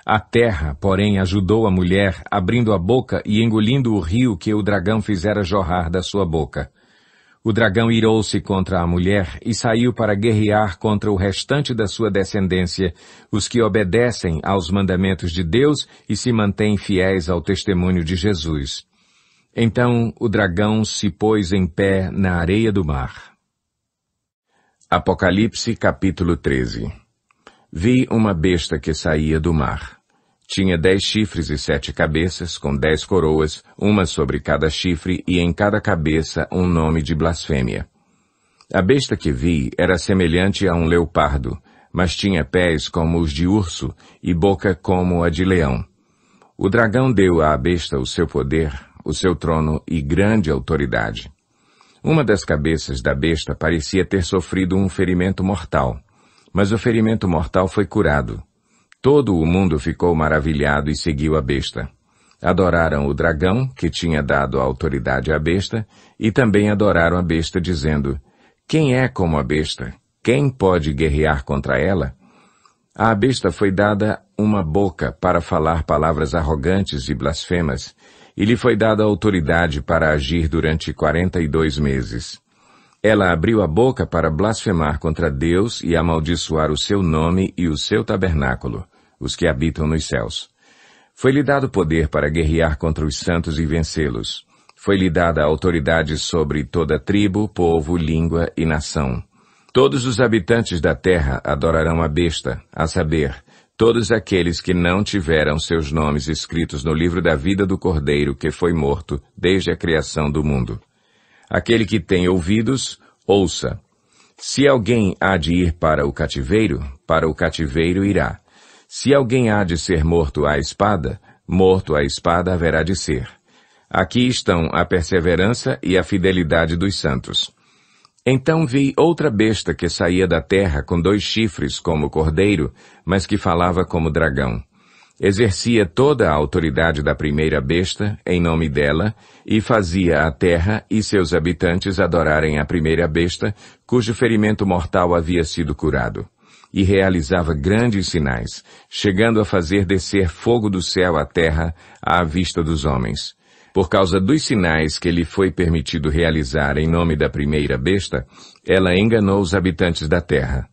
A terra, porém, ajudou a mulher, abrindo a boca e engolindo o rio que o dragão fizera jorrar da sua boca. O dragão irou-se contra a mulher e saiu para guerrear contra o restante da sua descendência, os que obedecem aos mandamentos de Deus e se mantêm fiéis ao testemunho de Jesus. Então o dragão se pôs em pé na areia do mar. Apocalipse capítulo 13. Vi uma besta que saía do mar. Tinha 10 chifres e 7 cabeças, com 10 coroas, uma sobre cada chifre e em cada cabeça um nome de blasfêmia. A besta que vi era semelhante a um leopardo, mas tinha pés como os de urso e boca como a de leão. O dragão deu à besta o seu poder, o seu trono e grande autoridade. Uma das cabeças da besta parecia ter sofrido um ferimento mortal, mas o ferimento mortal foi curado. Todo o mundo ficou maravilhado e seguiu a besta. Adoraram o dragão, que tinha dado a autoridade à besta, e também adoraram a besta, dizendo: quem é como a besta? Quem pode guerrear contra ela? À besta foi dada uma boca para falar palavras arrogantes e blasfemas, e lhe foi dada autoridade para agir durante 42 meses. Ela abriu a boca para blasfemar contra Deus e amaldiçoar o seu nome e o seu tabernáculo, os que habitam nos céus. Foi-lhe dado poder para guerrear contra os santos e vencê-los. Foi-lhe dada autoridade sobre toda tribo, povo, língua e nação. Todos os habitantes da terra adorarão a besta, a saber, todos aqueles que não tiveram seus nomes escritos no livro da vida do Cordeiro que foi morto desde a criação do mundo. Aquele que tem ouvidos, ouça. Se alguém há de ir para o cativeiro irá. Se alguém há de ser morto à espada haverá de ser. Aqui estão a perseverança e a fidelidade dos santos. Então vi outra besta que saía da terra com 2 chifres como o cordeiro, mas que falava como dragão. Exercia toda a autoridade da primeira besta, em nome dela, e fazia a terra e seus habitantes adorarem a primeira besta, cujo ferimento mortal havia sido curado. E realizava grandes sinais, chegando a fazer descer fogo do céu à terra à vista dos homens. Por causa dos sinais que lhe foi permitido realizar em nome da primeira besta, ela enganou os habitantes da terra.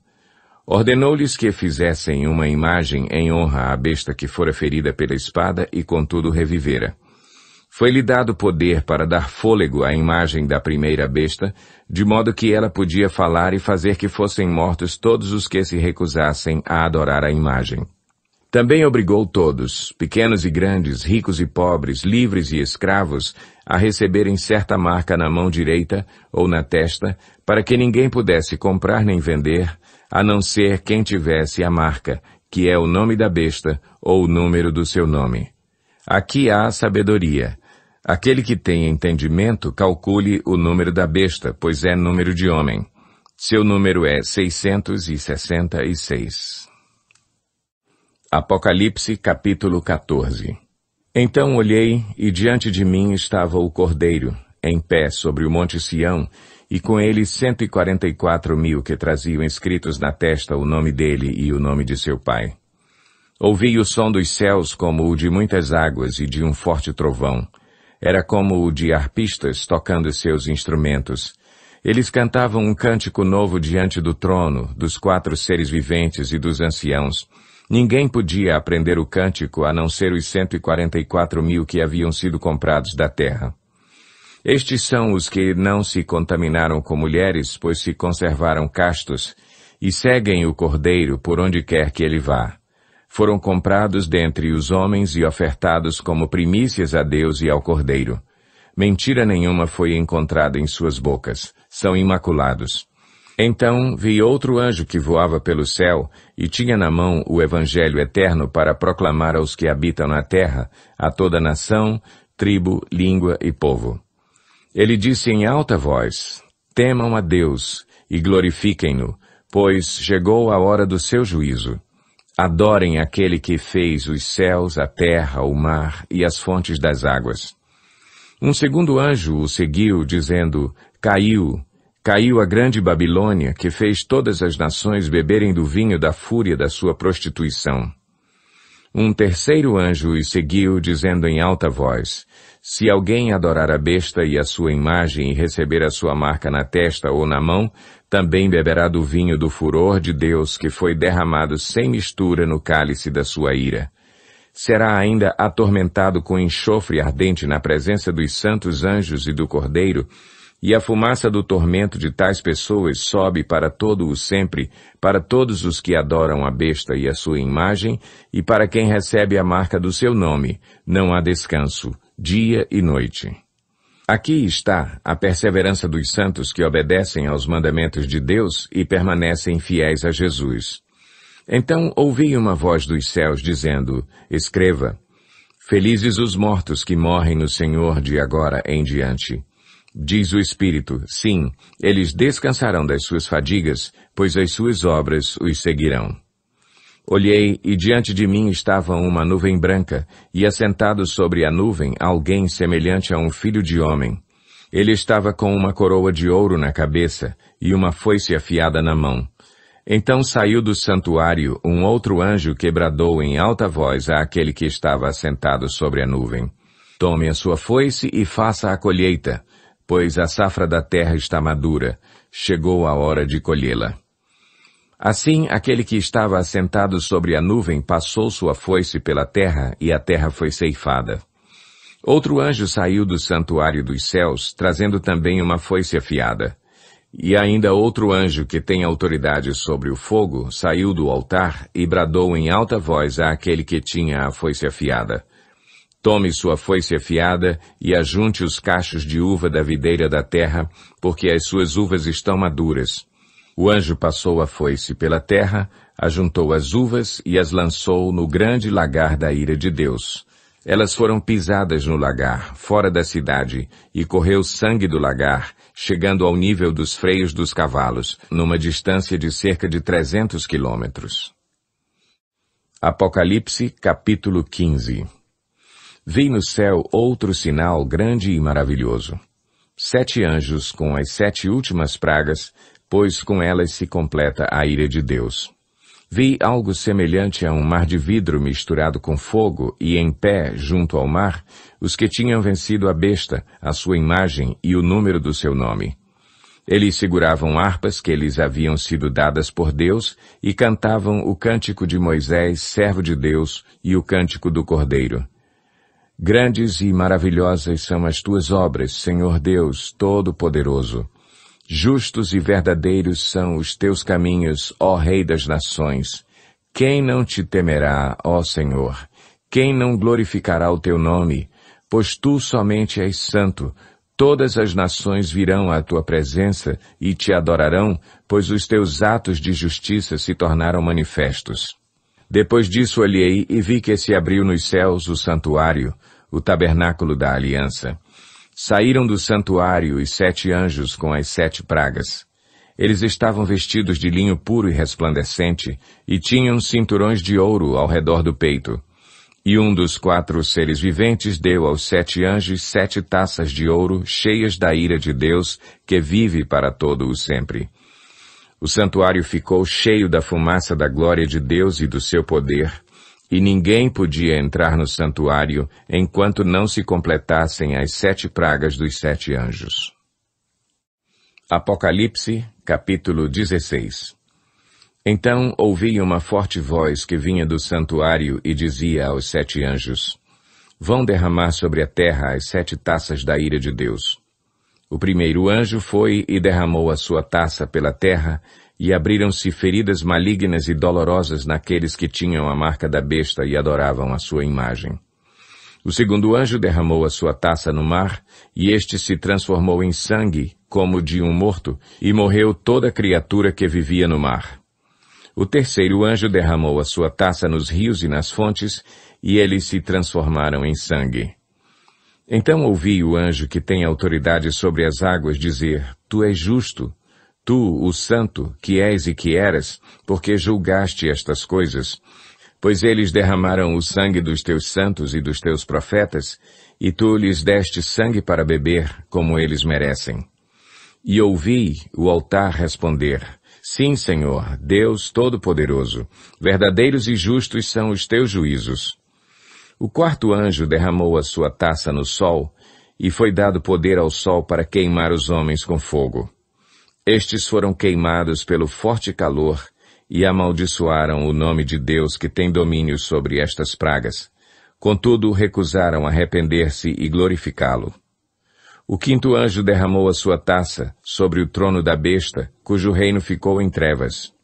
Ordenou-lhes que fizessem uma imagem em honra à besta que fora ferida pela espada e contudo revivera. Foi-lhe dado poder para dar fôlego à imagem da primeira besta, de modo que ela podia falar e fazer que fossem mortos todos os que se recusassem a adorar a imagem. Também obrigou todos, pequenos e grandes, ricos e pobres, livres e escravos, a receberem certa marca na mão direita ou na testa, para que ninguém pudesse comprar nem vender, a não ser quem tivesse a marca, que é o nome da besta ou o número do seu nome. Aqui há sabedoria. Aquele que tem entendimento, calcule o número da besta, pois é número de homem. Seu número é 666. Apocalipse, capítulo 14. Então olhei, e diante de mim estava o Cordeiro, em pé sobre o monte Sião, e com ele 144.000 que traziam escritos na testa o nome dele e o nome de seu pai. Ouvi o som dos céus como o de muitas águas e de um forte trovão. Era como o de arpistas tocando seus instrumentos. Eles cantavam um cântico novo diante do trono, dos 4 seres viventes e dos anciãos. Ninguém podia aprender o cântico a não ser os 144.000 que haviam sido comprados da terra. Estes são os que não se contaminaram com mulheres, pois se conservaram castos, e seguem o Cordeiro por onde quer que ele vá. Foram comprados dentre os homens e ofertados como primícias a Deus e ao Cordeiro. Mentira nenhuma foi encontrada em suas bocas. São imaculados. Então vi outro anjo que voava pelo céu e tinha na mão o Evangelho eterno para proclamar aos que habitam na terra, a toda nação, tribo, língua e povo. Ele disse em alta voz: temam a Deus e glorifiquem-no, pois chegou a hora do seu juízo. Adorem aquele que fez os céus, a terra, o mar e as fontes das águas. Um segundo anjo o seguiu, dizendo: Caiu a grande Babilônia, que fez todas as nações beberem do vinho da fúria da sua prostituição. Um terceiro anjo o seguiu, dizendo em alta voz: se alguém adorar a besta e a sua imagem e receber a sua marca na testa ou na mão, também beberá do vinho do furor de Deus, que foi derramado sem mistura no cálice da sua ira. Será ainda atormentado com enxofre ardente na presença dos santos anjos e do Cordeiro, e a fumaça do tormento de tais pessoas sobe para todo o sempre, para todos os que adoram a besta e a sua imagem, e para quem recebe a marca do seu nome, não há descanso, dia e noite. Aqui está a perseverança dos santos que obedecem aos mandamentos de Deus e permanecem fiéis a Jesus. Então ouvi uma voz dos céus dizendo: escreva, felizes os mortos que morrem no Senhor de agora em diante. Diz o Espírito: sim, eles descansarão das suas fadigas, pois as suas obras os seguirão. Olhei, e diante de mim estava uma nuvem branca, e assentado sobre a nuvem alguém semelhante a um filho de homem. Ele estava com uma coroa de ouro na cabeça, e uma foice afiada na mão. Então saiu do santuário um outro anjo que bradou em alta voz àquele que estava assentado sobre a nuvem: tome a sua foice e faça a colheita, pois a safra da terra está madura, chegou a hora de colhê-la. Assim, aquele que estava assentado sobre a nuvem passou sua foice pela terra, e a terra foi ceifada. Outro anjo saiu do santuário dos céus, trazendo também uma foice afiada. E ainda outro anjo que tem autoridade sobre o fogo, saiu do altar e bradou em alta voz àquele que tinha a foice afiada: tome sua foice afiada e ajunte os cachos de uva da videira da terra, porque as suas uvas estão maduras. O anjo passou a foice pela terra, ajuntou as uvas e as lançou no grande lagar da ira de Deus. Elas foram pisadas no lagar, fora da cidade, e correu sangue do lagar, chegando ao nível dos freios dos cavalos, numa distância de cerca de 300 quilômetros. Apocalipse, capítulo 15. Vi no céu outro sinal grande e maravilhoso: 7 anjos com as 7 últimas pragas, pois com elas se completa a ira de Deus. Vi algo semelhante a um mar de vidro misturado com fogo, e em pé, junto ao mar, os que tinham vencido a besta, a sua imagem e o número do seu nome. Eles seguravam harpas que lhes haviam sido dadas por Deus e cantavam o cântico de Moisés, servo de Deus, e o cântico do Cordeiro. Grandes e maravilhosas são as tuas obras, Senhor Deus Todo-Poderoso. Justos e verdadeiros são os teus caminhos, ó Rei das Nações. Quem não te temerá, ó Senhor? Quem não glorificará o teu nome? Pois tu somente és santo. Todas as nações virão à tua presença e te adorarão, pois os teus atos de justiça se tornaram manifestos. Depois disso olhei e vi que se abriu nos céus o santuário, o tabernáculo da aliança. Saíram do santuário os 7 anjos com as 7 pragas. Eles estavam vestidos de linho puro e resplandecente, e tinham cinturões de ouro ao redor do peito. E um dos 4 seres viventes deu aos 7 anjos 7 taças de ouro cheias da ira de Deus, que vive para todo o sempre. O santuário ficou cheio da fumaça da glória de Deus e do seu poder, e ninguém podia entrar no santuário enquanto não se completassem as 7 pragas dos 7 anjos. Apocalipse, capítulo 16. Então ouvi uma forte voz que vinha do santuário e dizia aos 7 anjos: Vão derramar sobre a terra as 7 taças da ira de Deus. O primeiro anjo foi e derramou a sua taça pela terra, e abriram-se feridas malignas e dolorosas naqueles que tinham a marca da besta e adoravam a sua imagem. O segundo anjo derramou a sua taça no mar, e este se transformou em sangue, como de um morto, e morreu toda criatura que vivia no mar. O terceiro anjo derramou a sua taça nos rios e nas fontes, e eles se transformaram em sangue. Então ouvi o anjo que tem autoridade sobre as águas dizer: Tu és justo, tu, o santo, que és e que eras, porque julgaste estas coisas, pois eles derramaram o sangue dos teus santos e dos teus profetas, e tu lhes deste sangue para beber, como eles merecem. E ouvi o altar responder: Sim, Senhor, Deus Todo-Poderoso, verdadeiros e justos são os teus juízos. O quarto anjo derramou a sua taça no sol, e foi dado poder ao sol para queimar os homens com fogo. Estes foram queimados pelo forte calor e amaldiçoaram o nome de Deus que tem domínio sobre estas pragas. Contudo, recusaram arrepender-se e glorificá-lo. O quinto anjo derramou a sua taça sobre o trono da besta, cujo reino ficou em trevas.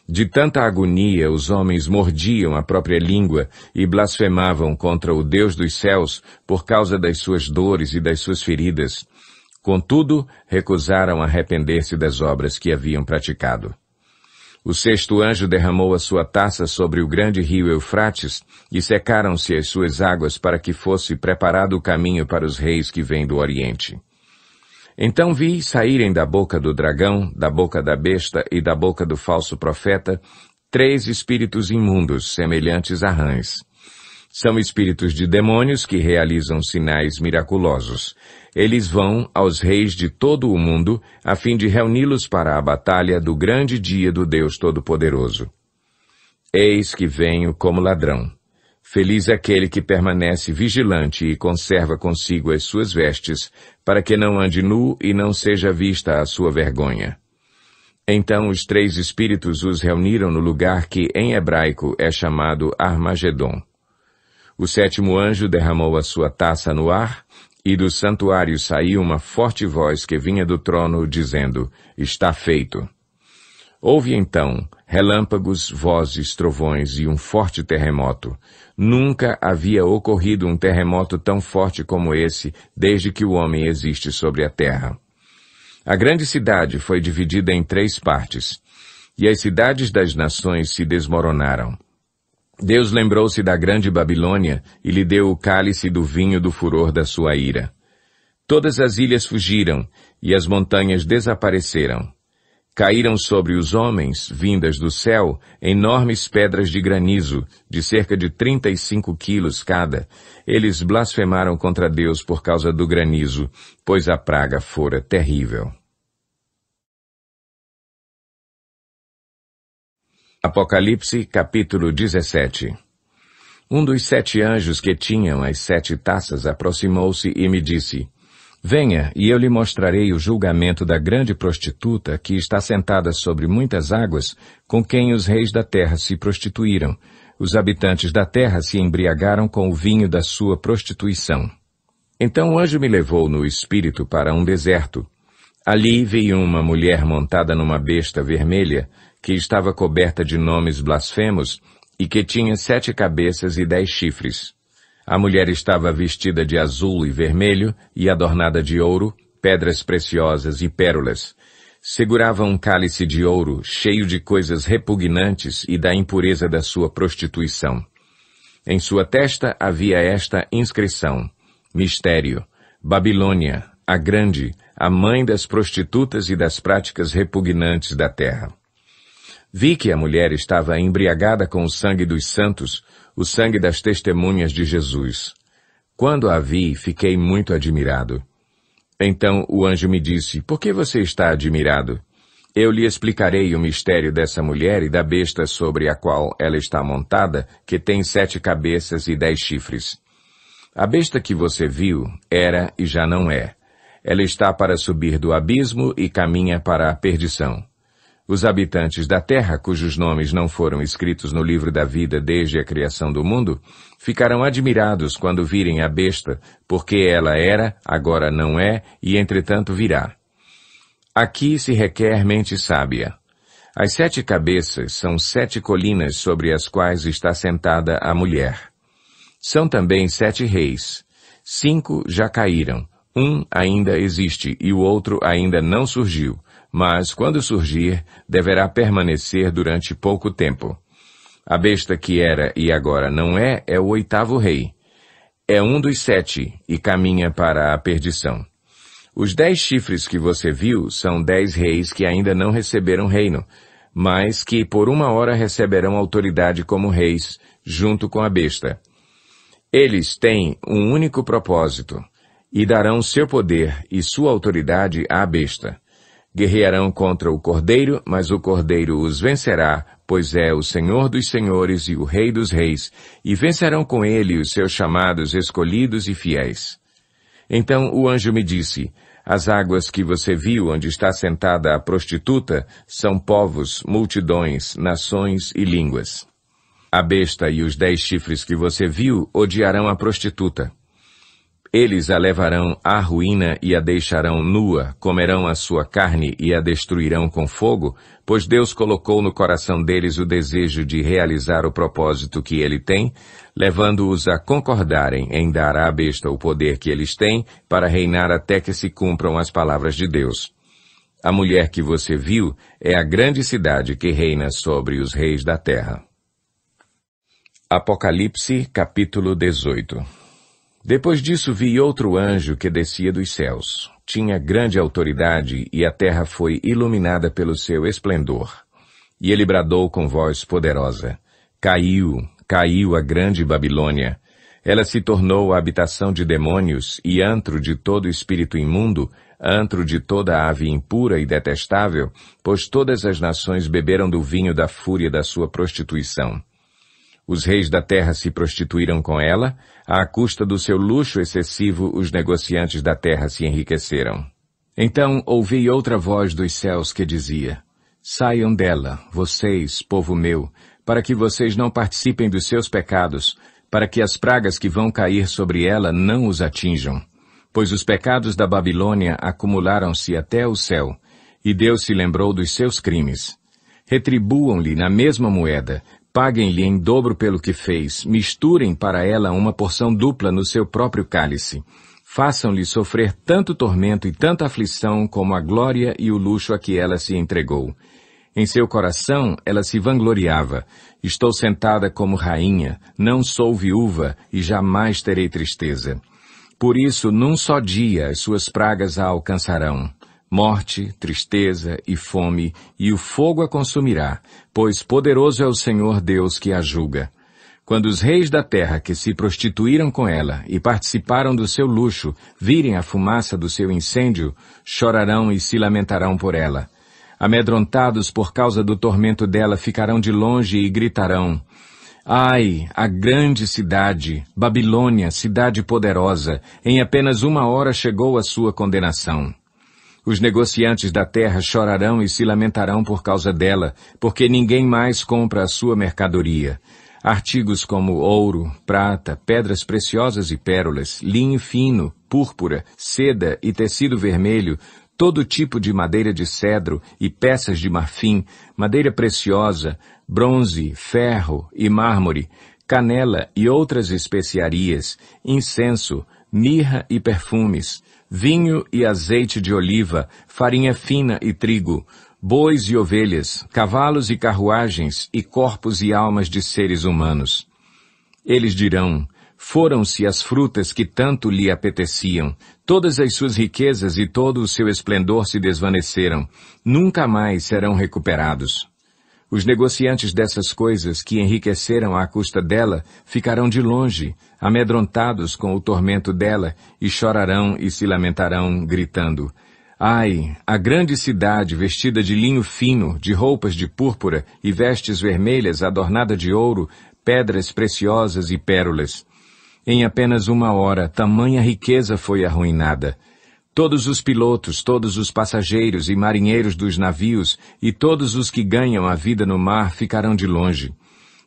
De tanta agonia, os homens mordiam a própria língua e blasfemavam contra o Deus dos céus por causa das suas dores e das suas feridas. Contudo, recusaram arrepender-se das obras que haviam praticado. O sexto anjo derramou a sua taça sobre o grande rio Eufrates, e secaram-se as suas águas para que fosse preparado o caminho para os reis que vêm do Oriente. Então vi saírem da boca do dragão, da boca da besta e da boca do falso profeta 3 espíritos imundos, semelhantes a rãs. São espíritos de demônios que realizam sinais miraculosos. Eles vão aos reis de todo o mundo, a fim de reuni-los para a batalha do grande dia do Deus Todo-Poderoso. Eis que venho como ladrão. Feliz aquele que permanece vigilante e conserva consigo as suas vestes, para que não ande nu e não seja vista a sua vergonha. Então os 3 espíritos os reuniram no lugar que em hebraico é chamado Armagedon. O sétimo anjo derramou a sua taça no ar, e do santuário saiu uma forte voz que vinha do trono, dizendo: Está feito. Houve então relâmpagos, vozes, trovões e um forte terremoto. Nunca havia ocorrido um terremoto tão forte como esse, desde que o homem existe sobre a terra. A grande cidade foi dividida em 3 partes, e as cidades das nações se desmoronaram. Deus lembrou-se da grande Babilônia e lhe deu o cálice do vinho do furor da sua ira. Todas as ilhas fugiram, e as montanhas desapareceram. Caíram sobre os homens, vindas do céu, enormes pedras de granizo, de cerca de 35 quilos cada. Eles blasfemaram contra Deus por causa do granizo, pois a praga fora terrível. Apocalipse, capítulo 17. Um dos 7 anjos que tinham as 7 taças aproximou-se e me disse: Venha, e eu lhe mostrarei o julgamento da grande prostituta que está sentada sobre muitas águas, com quem os reis da terra se prostituíram. Os habitantes da terra se embriagaram com o vinho da sua prostituição. Então o anjo me levou no espírito para um deserto. Ali vi uma mulher montada numa besta vermelha, que estava coberta de nomes blasfemos e que tinha 7 cabeças e 10 chifres. A mulher estava vestida de azul e vermelho e adornada de ouro, pedras preciosas e pérolas. Segurava um cálice de ouro cheio de coisas repugnantes e da impureza da sua prostituição. Em sua testa havia esta inscrição: Mistério, Babilônia, a Grande, a mãe das prostitutas e das práticas repugnantes da terra. Vi que a mulher estava embriagada com o sangue dos santos, o sangue das testemunhas de Jesus. Quando a vi, fiquei muito admirado. Então o anjo me disse: Por que você está admirado? Eu lhe explicarei o mistério dessa mulher e da besta sobre a qual ela está montada, que tem 7 cabeças e 10 chifres. A besta que você viu era e já não é. Ela está para subir do abismo e caminha para a perdição. Os habitantes da terra, cujos nomes não foram escritos no livro da vida desde a criação do mundo, ficarão admirados quando virem a besta, porque ela era, agora não é, e entretanto virá. Aqui se requer mente sábia. As 7 cabeças são 7 colinas sobre as quais está sentada a mulher. São também 7 reis. 5 já caíram, um ainda existe e o outro ainda não surgiu. Mas, quando surgir, deverá permanecer durante pouco tempo. A besta que era e agora não é o 8º rei. É um dos 7 e caminha para a perdição. Os 10 chifres que você viu são 10 reis que ainda não receberam reino, mas que por uma hora receberão autoridade como reis, junto com a besta. Eles têm um único propósito, e darão seu poder e sua autoridade à besta. Guerrearão contra o Cordeiro, mas o Cordeiro os vencerá, pois é o Senhor dos senhores e o Rei dos reis, e vencerão com ele os seus chamados escolhidos e fiéis. Então o anjo me disse: As águas que você viu onde está sentada a prostituta são povos, multidões, nações e línguas. A besta e os 10 chifres que você viu odiarão a prostituta. Eles a levarão à ruína e a deixarão nua, comerão a sua carne e a destruirão com fogo, pois Deus colocou no coração deles o desejo de realizar o propósito que ele tem, levando-os a concordarem em dar à besta o poder que eles têm para reinar até que se cumpram as palavras de Deus. A mulher que você viu é a grande cidade que reina sobre os reis da terra. Apocalipse, capítulo 18. Depois disso vi outro anjo que descia dos céus. Tinha grande autoridade e a terra foi iluminada pelo seu esplendor. E ele bradou com voz poderosa: Caiu a grande Babilônia. Ela se tornou a habitação de demônios e antro de todo espírito imundo, antro de toda ave impura e detestável, pois todas as nações beberam do vinho da fúria da sua prostituição. Os reis da terra se prostituíram com ela, à custa do seu luxo excessivo os negociantes da terra se enriqueceram. Então ouvi outra voz dos céus que dizia: Saiam dela, vocês, povo meu, para que vocês não participem dos seus pecados, para que as pragas que vão cair sobre ela não os atinjam. Pois os pecados da Babilônia acumularam-se até o céu, e Deus se lembrou dos seus crimes. Retribuam-lhe na mesma moeda, paguem-lhe em dobro pelo que fez, misturem para ela uma porção dupla no seu próprio cálice. Façam-lhe sofrer tanto tormento e tanta aflição como a glória e o luxo a que ela se entregou. Em seu coração ela se vangloriava: Estou sentada como rainha, não sou viúva e jamais terei tristeza. Por isso, num só dia as suas pragas a alcançarão: morte, tristeza e fome, e o fogo a consumirá, pois poderoso é o Senhor Deus que a julga. Quando os reis da terra que se prostituíram com ela e participaram do seu luxo virem a fumaça do seu incêndio, chorarão e se lamentarão por ela. Amedrontados por causa do tormento dela, ficarão de longe e gritarão: Ai, a grande cidade, Babilônia, cidade poderosa, em apenas 1 hora chegou a sua condenação. Os negociantes da terra chorarão e se lamentarão por causa dela, porque ninguém mais compra a sua mercadoria. Artigos como ouro, prata, pedras preciosas e pérolas, linho fino, púrpura, seda e tecido vermelho, todo tipo de madeira de cedro e peças de marfim, madeira preciosa, bronze, ferro e mármore, canela e outras especiarias, incenso, mirra e perfumes, vinho e azeite de oliva, farinha fina e trigo, bois e ovelhas, cavalos e carruagens, e corpos e almas de seres humanos. Eles dirão: foram-se as frutas que tanto lhe apeteciam, todas as suas riquezas e todo o seu esplendor se desvaneceram, nunca mais serão recuperados. Os negociantes dessas coisas que enriqueceram à custa dela ficarão de longe, amedrontados com o tormento dela, e chorarão e se lamentarão, gritando: Ai, a grande cidade vestida de linho fino, de roupas de púrpura e vestes vermelhas adornada de ouro, pedras preciosas e pérolas. Em apenas 1 hora, tamanha riqueza foi arruinada. Todos os pilotos, todos os passageiros e marinheiros dos navios e todos os que ganham a vida no mar ficarão de longe.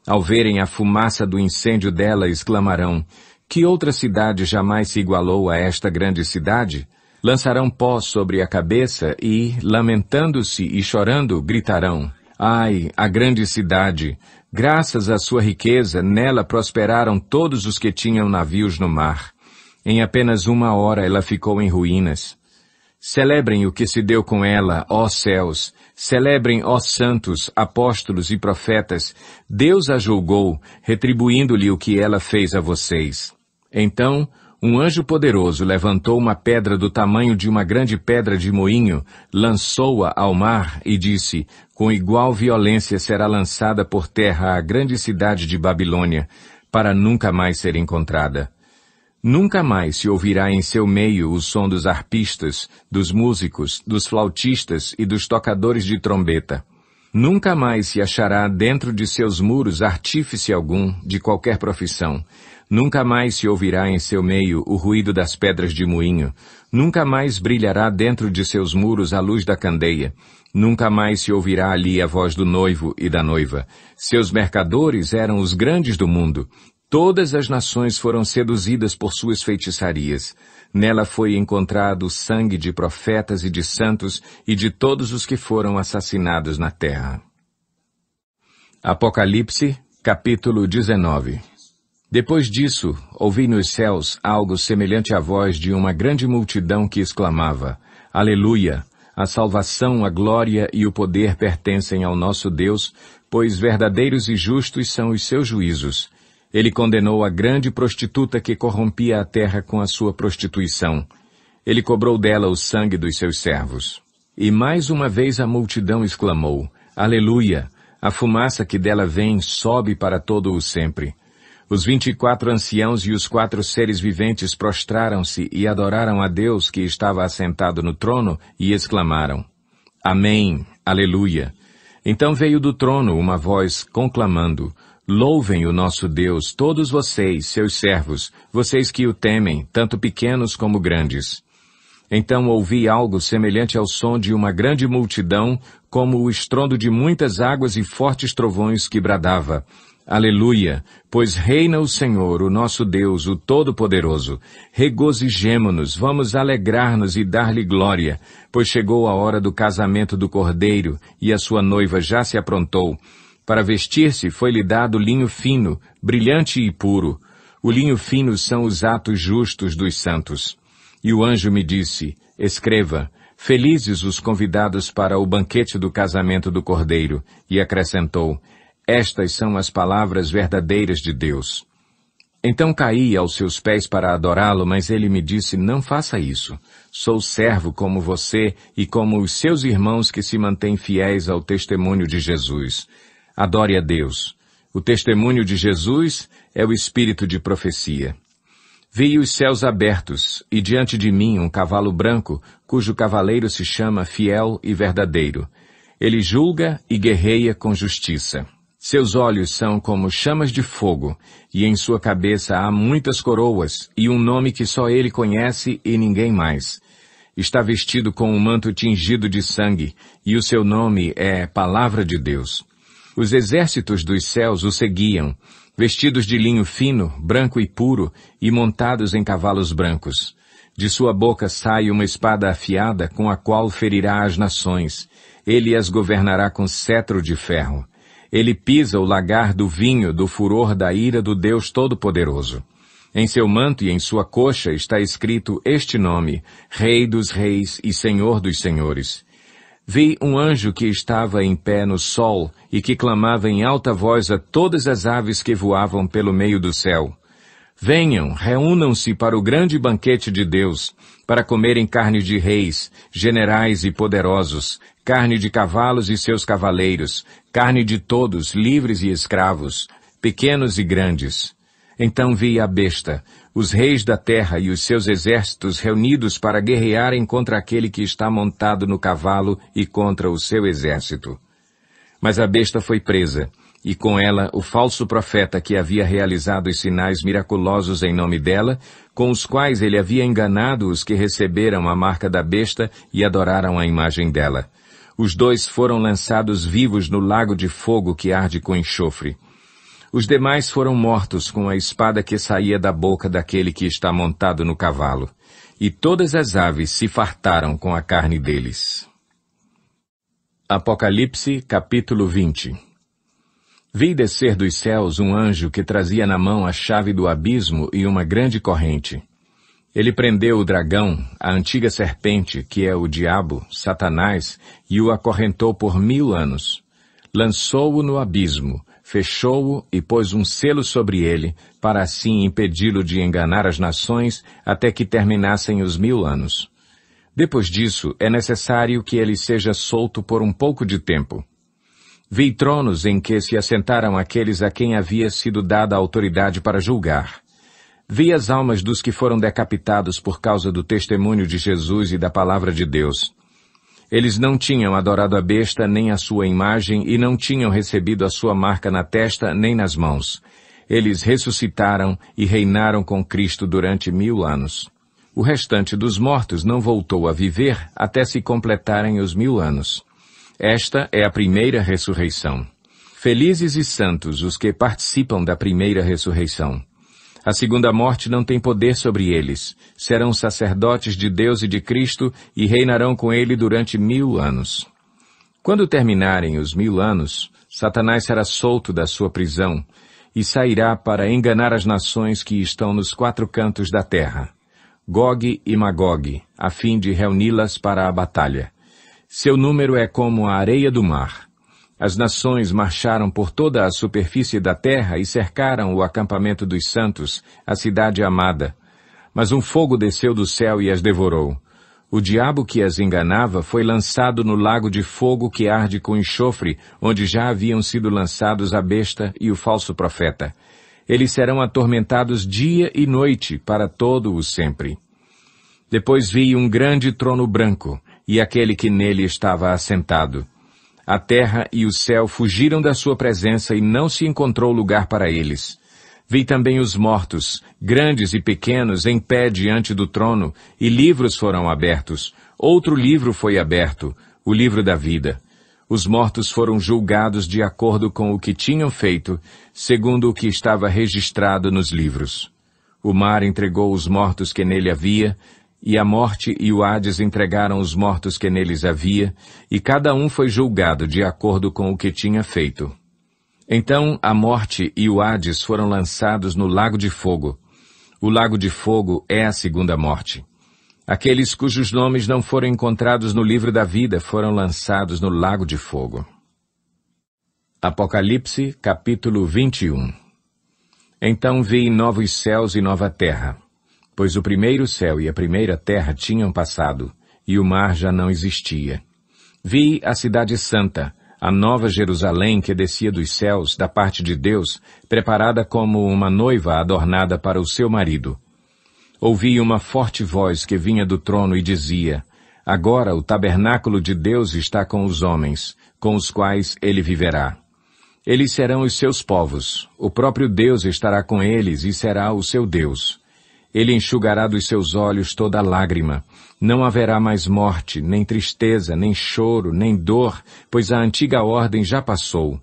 Ao verem a fumaça do incêndio dela, exclamarão: que outra cidade jamais se igualou a esta grande cidade? Lançarão pó sobre a cabeça e, lamentando-se e chorando, gritarão: Ai, a grande cidade! Graças à sua riqueza, nela prosperaram todos os que tinham navios no mar. Em apenas 1 hora ela ficou em ruínas. Celebrem o que se deu com ela, ó céus! Celebrem, ó santos, apóstolos e profetas! Deus a julgou, retribuindo-lhe o que ela fez a vocês. Então, um anjo poderoso levantou uma pedra do tamanho de uma grande pedra de moinho, lançou-a ao mar e disse: com igual violência será lançada por terra a grande cidade de Babilônia, para nunca mais ser encontrada. Nunca mais se ouvirá em seu meio o som dos arpistas, dos músicos, dos flautistas e dos tocadores de trombeta. Nunca mais se achará dentro de seus muros artífice algum, de qualquer profissão. Nunca mais se ouvirá em seu meio o ruído das pedras de moinho. Nunca mais brilhará dentro de seus muros a luz da candeia. Nunca mais se ouvirá ali a voz do noivo e da noiva. Seus mercadores eram os grandes do mundo. Todas as nações foram seduzidas por suas feitiçarias. Nela foi encontrado o sangue de profetas e de santos e de todos os que foram assassinados na terra. Apocalipse, capítulo 19. Depois disso, ouvi nos céus algo semelhante à voz de uma grande multidão que exclamava: Aleluia! A salvação, a glória e o poder pertencem ao nosso Deus, pois verdadeiros e justos são os seus juízos. Ele condenou a grande prostituta que corrompia a terra com a sua prostituição. Ele cobrou dela o sangue dos seus servos. E mais uma vez a multidão exclamou: Aleluia! A fumaça que dela vem sobe para todo o sempre. Os 24 anciãos e os 4 seres viventes prostraram-se e adoraram a Deus que estava assentado no trono e exclamaram: Amém, Aleluia! Então veio do trono uma voz conclamando: Louvem o nosso Deus, todos vocês, seus servos, vocês que o temem, tanto pequenos como grandes. Então ouvi algo semelhante ao som de uma grande multidão, como o estrondo de muitas águas e fortes trovões que bradava: Aleluia! Pois reina o Senhor, o nosso Deus, o Todo-Poderoso. Regozijemo-nos, vamos alegrar-nos e dar-lhe glória, pois chegou a hora do casamento do Cordeiro, e a sua noiva já se aprontou. Para vestir-se foi-lhe dado linho fino, brilhante e puro. O linho fino são os atos justos dos santos. E o anjo me disse: Escreva: Felizes os convidados para o banquete do casamento do Cordeiro. E acrescentou: Estas são as palavras verdadeiras de Deus. Então caí aos seus pés para adorá-lo, mas ele me disse: Não faça isso. Sou servo como você e como os seus irmãos que se mantêm fiéis ao testemunho de Jesus. Adore a Deus. O testemunho de Jesus é o espírito de profecia. Vi os céus abertos, e diante de mim um cavalo branco, cujo cavaleiro se chama Fiel e Verdadeiro. Ele julga e guerreia com justiça. Seus olhos são como chamas de fogo, e em sua cabeça há muitas coroas, e um nome que só ele conhece e ninguém mais. Está vestido com um manto tingido de sangue, e o seu nome é Palavra de Deus. Os exércitos dos céus o seguiam, vestidos de linho fino, branco e puro, e montados em cavalos brancos. De sua boca sai uma espada afiada, com a qual ferirá as nações. Ele as governará com cetro de ferro. Ele pisa o lagar do vinho do furor da ira do Deus Todo-Poderoso. Em seu manto e em sua coxa está escrito este nome, Rei dos Reis e Senhor dos Senhores. Vi um anjo que estava em pé no sol e que clamava em alta voz a todas as aves que voavam pelo meio do céu. Venham, reúnam-se para o grande banquete de Deus, para comerem carne de reis, generais e poderosos, carne de cavalos e seus cavaleiros, carne de todos, livres e escravos, pequenos e grandes. Então vi a besta, os reis da terra e os seus exércitos reunidos para guerrearem contra aquele que está montado no cavalo e contra o seu exército. Mas a besta foi presa, e com ela o falso profeta que havia realizado os sinais miraculosos em nome dela, com os quais ele havia enganado os que receberam a marca da besta e adoraram a imagem dela. Os dois foram lançados vivos no lago de fogo que arde com enxofre. Os demais foram mortos com a espada que saía da boca daquele que está montado no cavalo. E todas as aves se fartaram com a carne deles. Apocalipse, capítulo 20. Vi descer dos céus um anjo que trazia na mão a chave do abismo e uma grande corrente. Ele prendeu o dragão, a antiga serpente, que é o diabo, Satanás, e o acorrentou por 1000 anos. Lançou-o no abismo, fechou-o e pôs um selo sobre ele, para assim impedi-lo de enganar as nações até que terminassem os 1000 anos. Depois disso, é necessário que ele seja solto por um pouco de tempo. Vi tronos em que se assentaram aqueles a quem havia sido dada a autoridade para julgar. Vi as almas dos que foram decapitados por causa do testemunho de Jesus e da palavra de Deus. Eles não tinham adorado a besta nem a sua imagem e não tinham recebido a sua marca na testa nem nas mãos. Eles ressuscitaram e reinaram com Cristo durante 1000 anos. O restante dos mortos não voltou a viver até se completarem os 1000 anos. Esta é a primeira ressurreição. Felizes e santos os que participam da primeira ressurreição. A segunda morte não tem poder sobre eles. Serão sacerdotes de Deus e de Cristo e reinarão com ele durante 1000 anos. Quando terminarem os 1000 anos, Satanás será solto da sua prisão e sairá para enganar as nações que estão nos 4 cantos da terra, Gog e Magog, a fim de reuni-las para a batalha. Seu número é como a areia do mar. As nações marcharam por toda a superfície da terra e cercaram o acampamento dos santos, a cidade amada. Mas um fogo desceu do céu e as devorou. O diabo que as enganava foi lançado no lago de fogo que arde com enxofre, onde já haviam sido lançados a besta e o falso profeta. Eles serão atormentados dia e noite para todo o sempre. Depois vi um grande trono branco, e aquele que nele estava assentado. A terra e o céu fugiram da sua presença e não se encontrou lugar para eles. Vi também os mortos, grandes e pequenos, em pé diante do trono, e livros foram abertos. Outro livro foi aberto, o livro da vida. Os mortos foram julgados de acordo com o que tinham feito, segundo o que estava registrado nos livros. O mar entregou os mortos que nele havia, e a morte e o Hades entregaram os mortos que neles havia, e cada um foi julgado de acordo com o que tinha feito. Então a morte e o Hades foram lançados no lago de fogo. O lago de fogo é a segunda morte. Aqueles cujos nomes não foram encontrados no livro da vida foram lançados no lago de fogo. Apocalipse, capítulo 21. Então vi novos céus e nova terra, pois o primeiro céu e a primeira terra tinham passado, e o mar já não existia. Vi a cidade santa, a nova Jerusalém que descia dos céus, da parte de Deus, preparada como uma noiva adornada para o seu marido. Ouvi uma forte voz que vinha do trono e dizia: Agora o tabernáculo de Deus está com os homens. com os quais ele viverá. Eles serão os seus povos, o próprio Deus estará com eles e será o seu Deus. Ele enxugará dos seus olhos toda lágrima. Não haverá mais morte, nem tristeza, nem choro, nem dor, pois a antiga ordem já passou.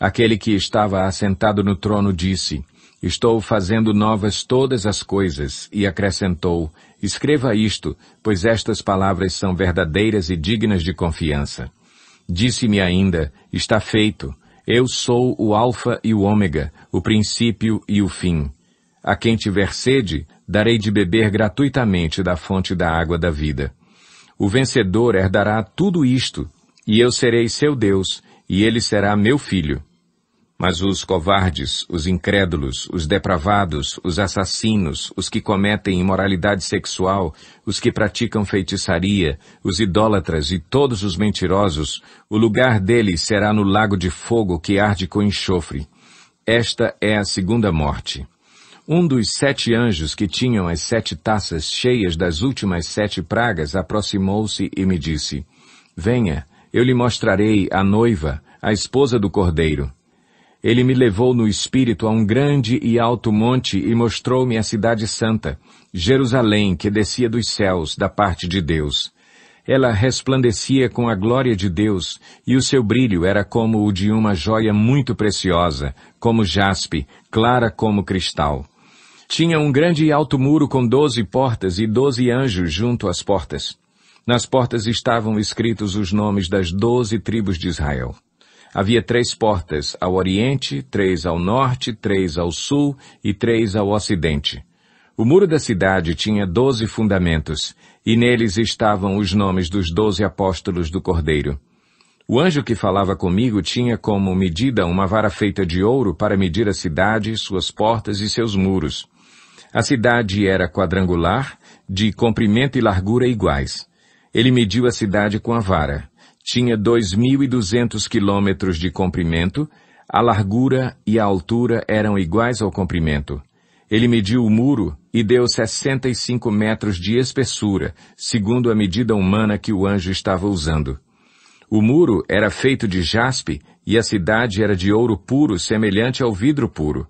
Aquele que estava assentado no trono disse: Estou fazendo novas todas as coisas, e acrescentou: Escreva isto, pois estas palavras são verdadeiras e dignas de confiança. Disse-me ainda: Está feito. Eu sou o Alfa e o Ômega, o princípio e o fim. A quem tiver sede, darei de beber gratuitamente da fonte da água da vida. O vencedor herdará tudo isto, e eu serei seu Deus, e ele será meu filho. Mas os covardes, os incrédulos, os depravados, os assassinos, os que cometem imoralidade sexual, os que praticam feitiçaria, os idólatras e todos os mentirosos, o lugar deles será no lago de fogo que arde com enxofre. Esta é a segunda morte. Um dos 7 anjos que tinham as 7 taças cheias das últimas 7 pragas aproximou-se e me disse: Venha, eu lhe mostrarei a noiva, a esposa do Cordeiro. Ele me levou no espírito a um grande e alto monte e mostrou-me a cidade santa, Jerusalém, que descia dos céus, da parte de Deus. Ela resplandecia com a glória de Deus, e o seu brilho era como o de uma joia muito preciosa, como jaspe, clara como cristal. Tinha um grande e alto muro com 12 portas e 12 anjos junto às portas. Nas portas estavam escritos os nomes das 12 tribos de Israel. Havia 3 portas ao oriente, 3 ao norte, 3 ao sul e 3 ao ocidente. O muro da cidade tinha 12 fundamentos, e neles estavam os nomes dos 12 apóstolos do Cordeiro. O anjo que falava comigo tinha como medida uma vara feita de ouro para medir a cidade, suas portas e seus muros. A cidade era quadrangular, de comprimento e largura iguais. Ele mediu a cidade com a vara. Tinha 2.200 quilômetros de comprimento, a largura e a altura eram iguais ao comprimento. Ele mediu o muro e deu 65 metros de espessura, segundo a medida humana que o anjo estava usando. O muro era feito de jaspe e a cidade era de ouro puro, semelhante ao vidro puro.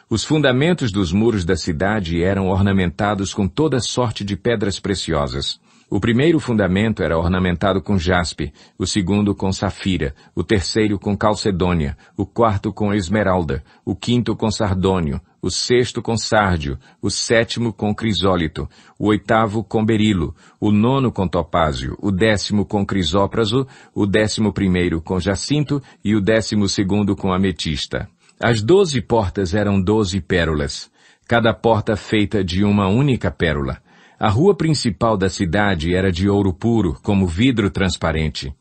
Os fundamentos dos muros da cidade eram ornamentados com toda sorte de pedras preciosas. O primeiro fundamento era ornamentado com jaspe, o segundo com safira, o terceiro com calcedônia, o quarto com esmeralda, o quinto com sardônio, o sexto com sárdio, o sétimo com crisólito, o oitavo com berilo, o nono com topázio, o 10º com crisópraso, o 11º com jacinto e o 12º com ametista. As 12 portas eram 12 pérolas, cada porta feita de uma única pérola. A rua principal da cidade era de ouro puro, como vidro transparente.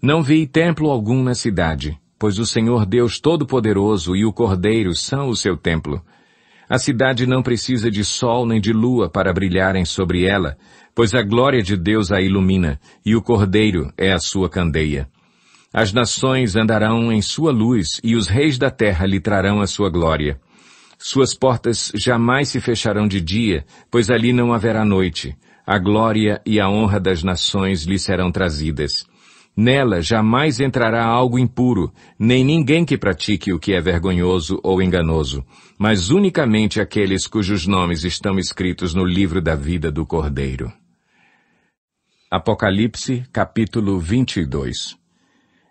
Não vi templo algum na cidade, pois o Senhor Deus Todo-Poderoso e o Cordeiro são o seu templo. A cidade não precisa de sol nem de lua para brilharem sobre ela, pois a glória de Deus a ilumina, e o Cordeiro é a sua candeia. As nações andarão em sua luz, e os reis da terra lhe trarão a sua glória. Suas portas jamais se fecharão de dia, pois ali não haverá noite. A glória e a honra das nações lhe serão trazidas. Nela jamais entrará algo impuro, nem ninguém que pratique o que é vergonhoso ou enganoso, mas unicamente aqueles cujos nomes estão escritos no livro da vida do Cordeiro. Apocalipse, capítulo 22.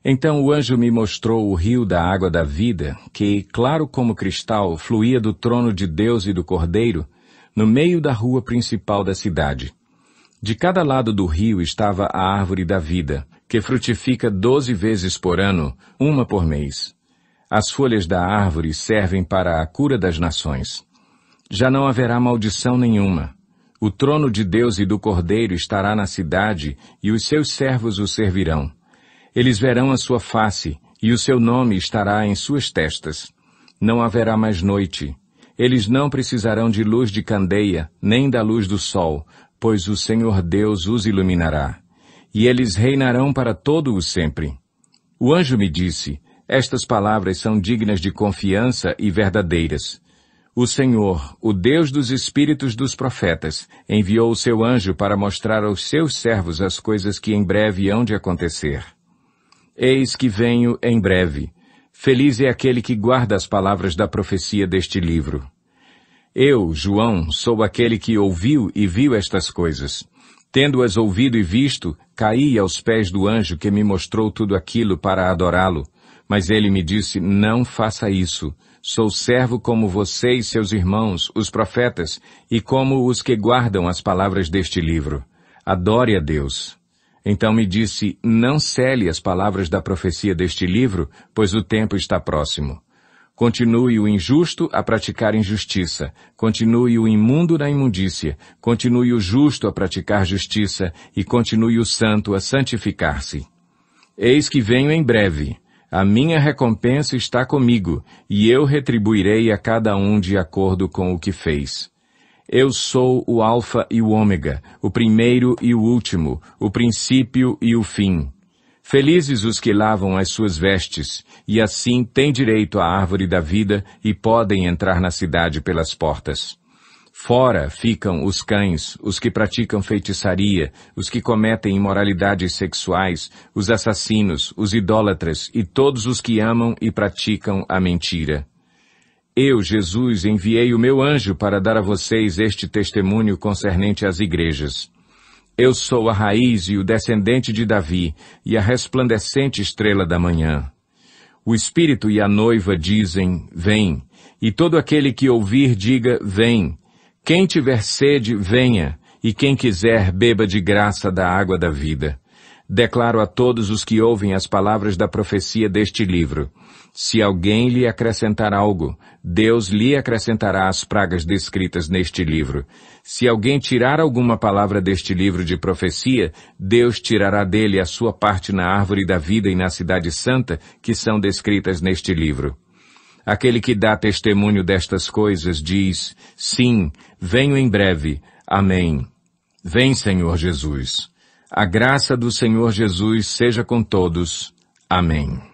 Então o anjo me mostrou o rio da água da vida, que, claro como cristal, fluía do trono de Deus e do Cordeiro, no meio da rua principal da cidade. De cada lado do rio estava a árvore da vida, que frutifica 12 vezes por ano, uma por mês. As folhas da árvore servem para a cura das nações. Já não haverá maldição nenhuma. O trono de Deus e do Cordeiro estará na cidade, e os seus servos o servirão. Eles verão a sua face, e o seu nome estará em suas testas. Não haverá mais noite. Eles não precisarão de luz de candeia, nem da luz do sol, pois o Senhor Deus os iluminará. E eles reinarão para todo o sempre. O anjo me disse: estas palavras são dignas de confiança e verdadeiras. O Senhor, o Deus dos espíritos dos profetas, enviou o seu anjo para mostrar aos seus servos as coisas que em breve hão de acontecer. Eis que venho em breve. Feliz é aquele que guarda as palavras da profecia deste livro. Eu, João, sou aquele que ouviu e viu estas coisas. Tendo-as ouvido e visto, caí aos pés do anjo que me mostrou tudo aquilo para adorá-lo. Mas ele me disse, não faça isso. Sou servo como você e seus irmãos, os profetas, e como os que guardam as palavras deste livro. Adore a Deus. Então me disse, não cele as palavras da profecia deste livro, pois o tempo está próximo. Continue o injusto a praticar injustiça, continue o imundo na imundícia, continue o justo a praticar justiça, e continue o santo a santificar-se. Eis que venho em breve. A minha recompensa está comigo, e eu retribuirei a cada um de acordo com o que fez. Eu sou o Alfa e o Ômega, o primeiro e o último, o princípio e o fim. Felizes os que lavam as suas vestes, e assim têm direito à árvore da vida e podem entrar na cidade pelas portas. Fora ficam os cães, os que praticam feitiçaria, os que cometem imoralidades sexuais, os assassinos, os idólatras e todos os que amam e praticam a mentira. Eu, Jesus, enviei o meu anjo para dar a vocês este testemunho concernente às igrejas. Eu sou a raiz e o descendente de Davi, e a resplandecente estrela da manhã. O Espírito e a noiva dizem, vem, e todo aquele que ouvir diga, vem. Quem tiver sede, venha, e quem quiser, beba de graça da água da vida. Declaro a todos os que ouvem as palavras da profecia deste livro. Se alguém lhe acrescentar algo, Deus lhe acrescentará as pragas descritas neste livro. Se alguém tirar alguma palavra deste livro de profecia, Deus tirará dele a sua parte na árvore da vida e na cidade santa, que são descritas neste livro. Aquele que dá testemunho destas coisas diz, sim, venho em breve. Amém. Vem, Senhor Jesus. A graça do Senhor Jesus seja com todos. Amém.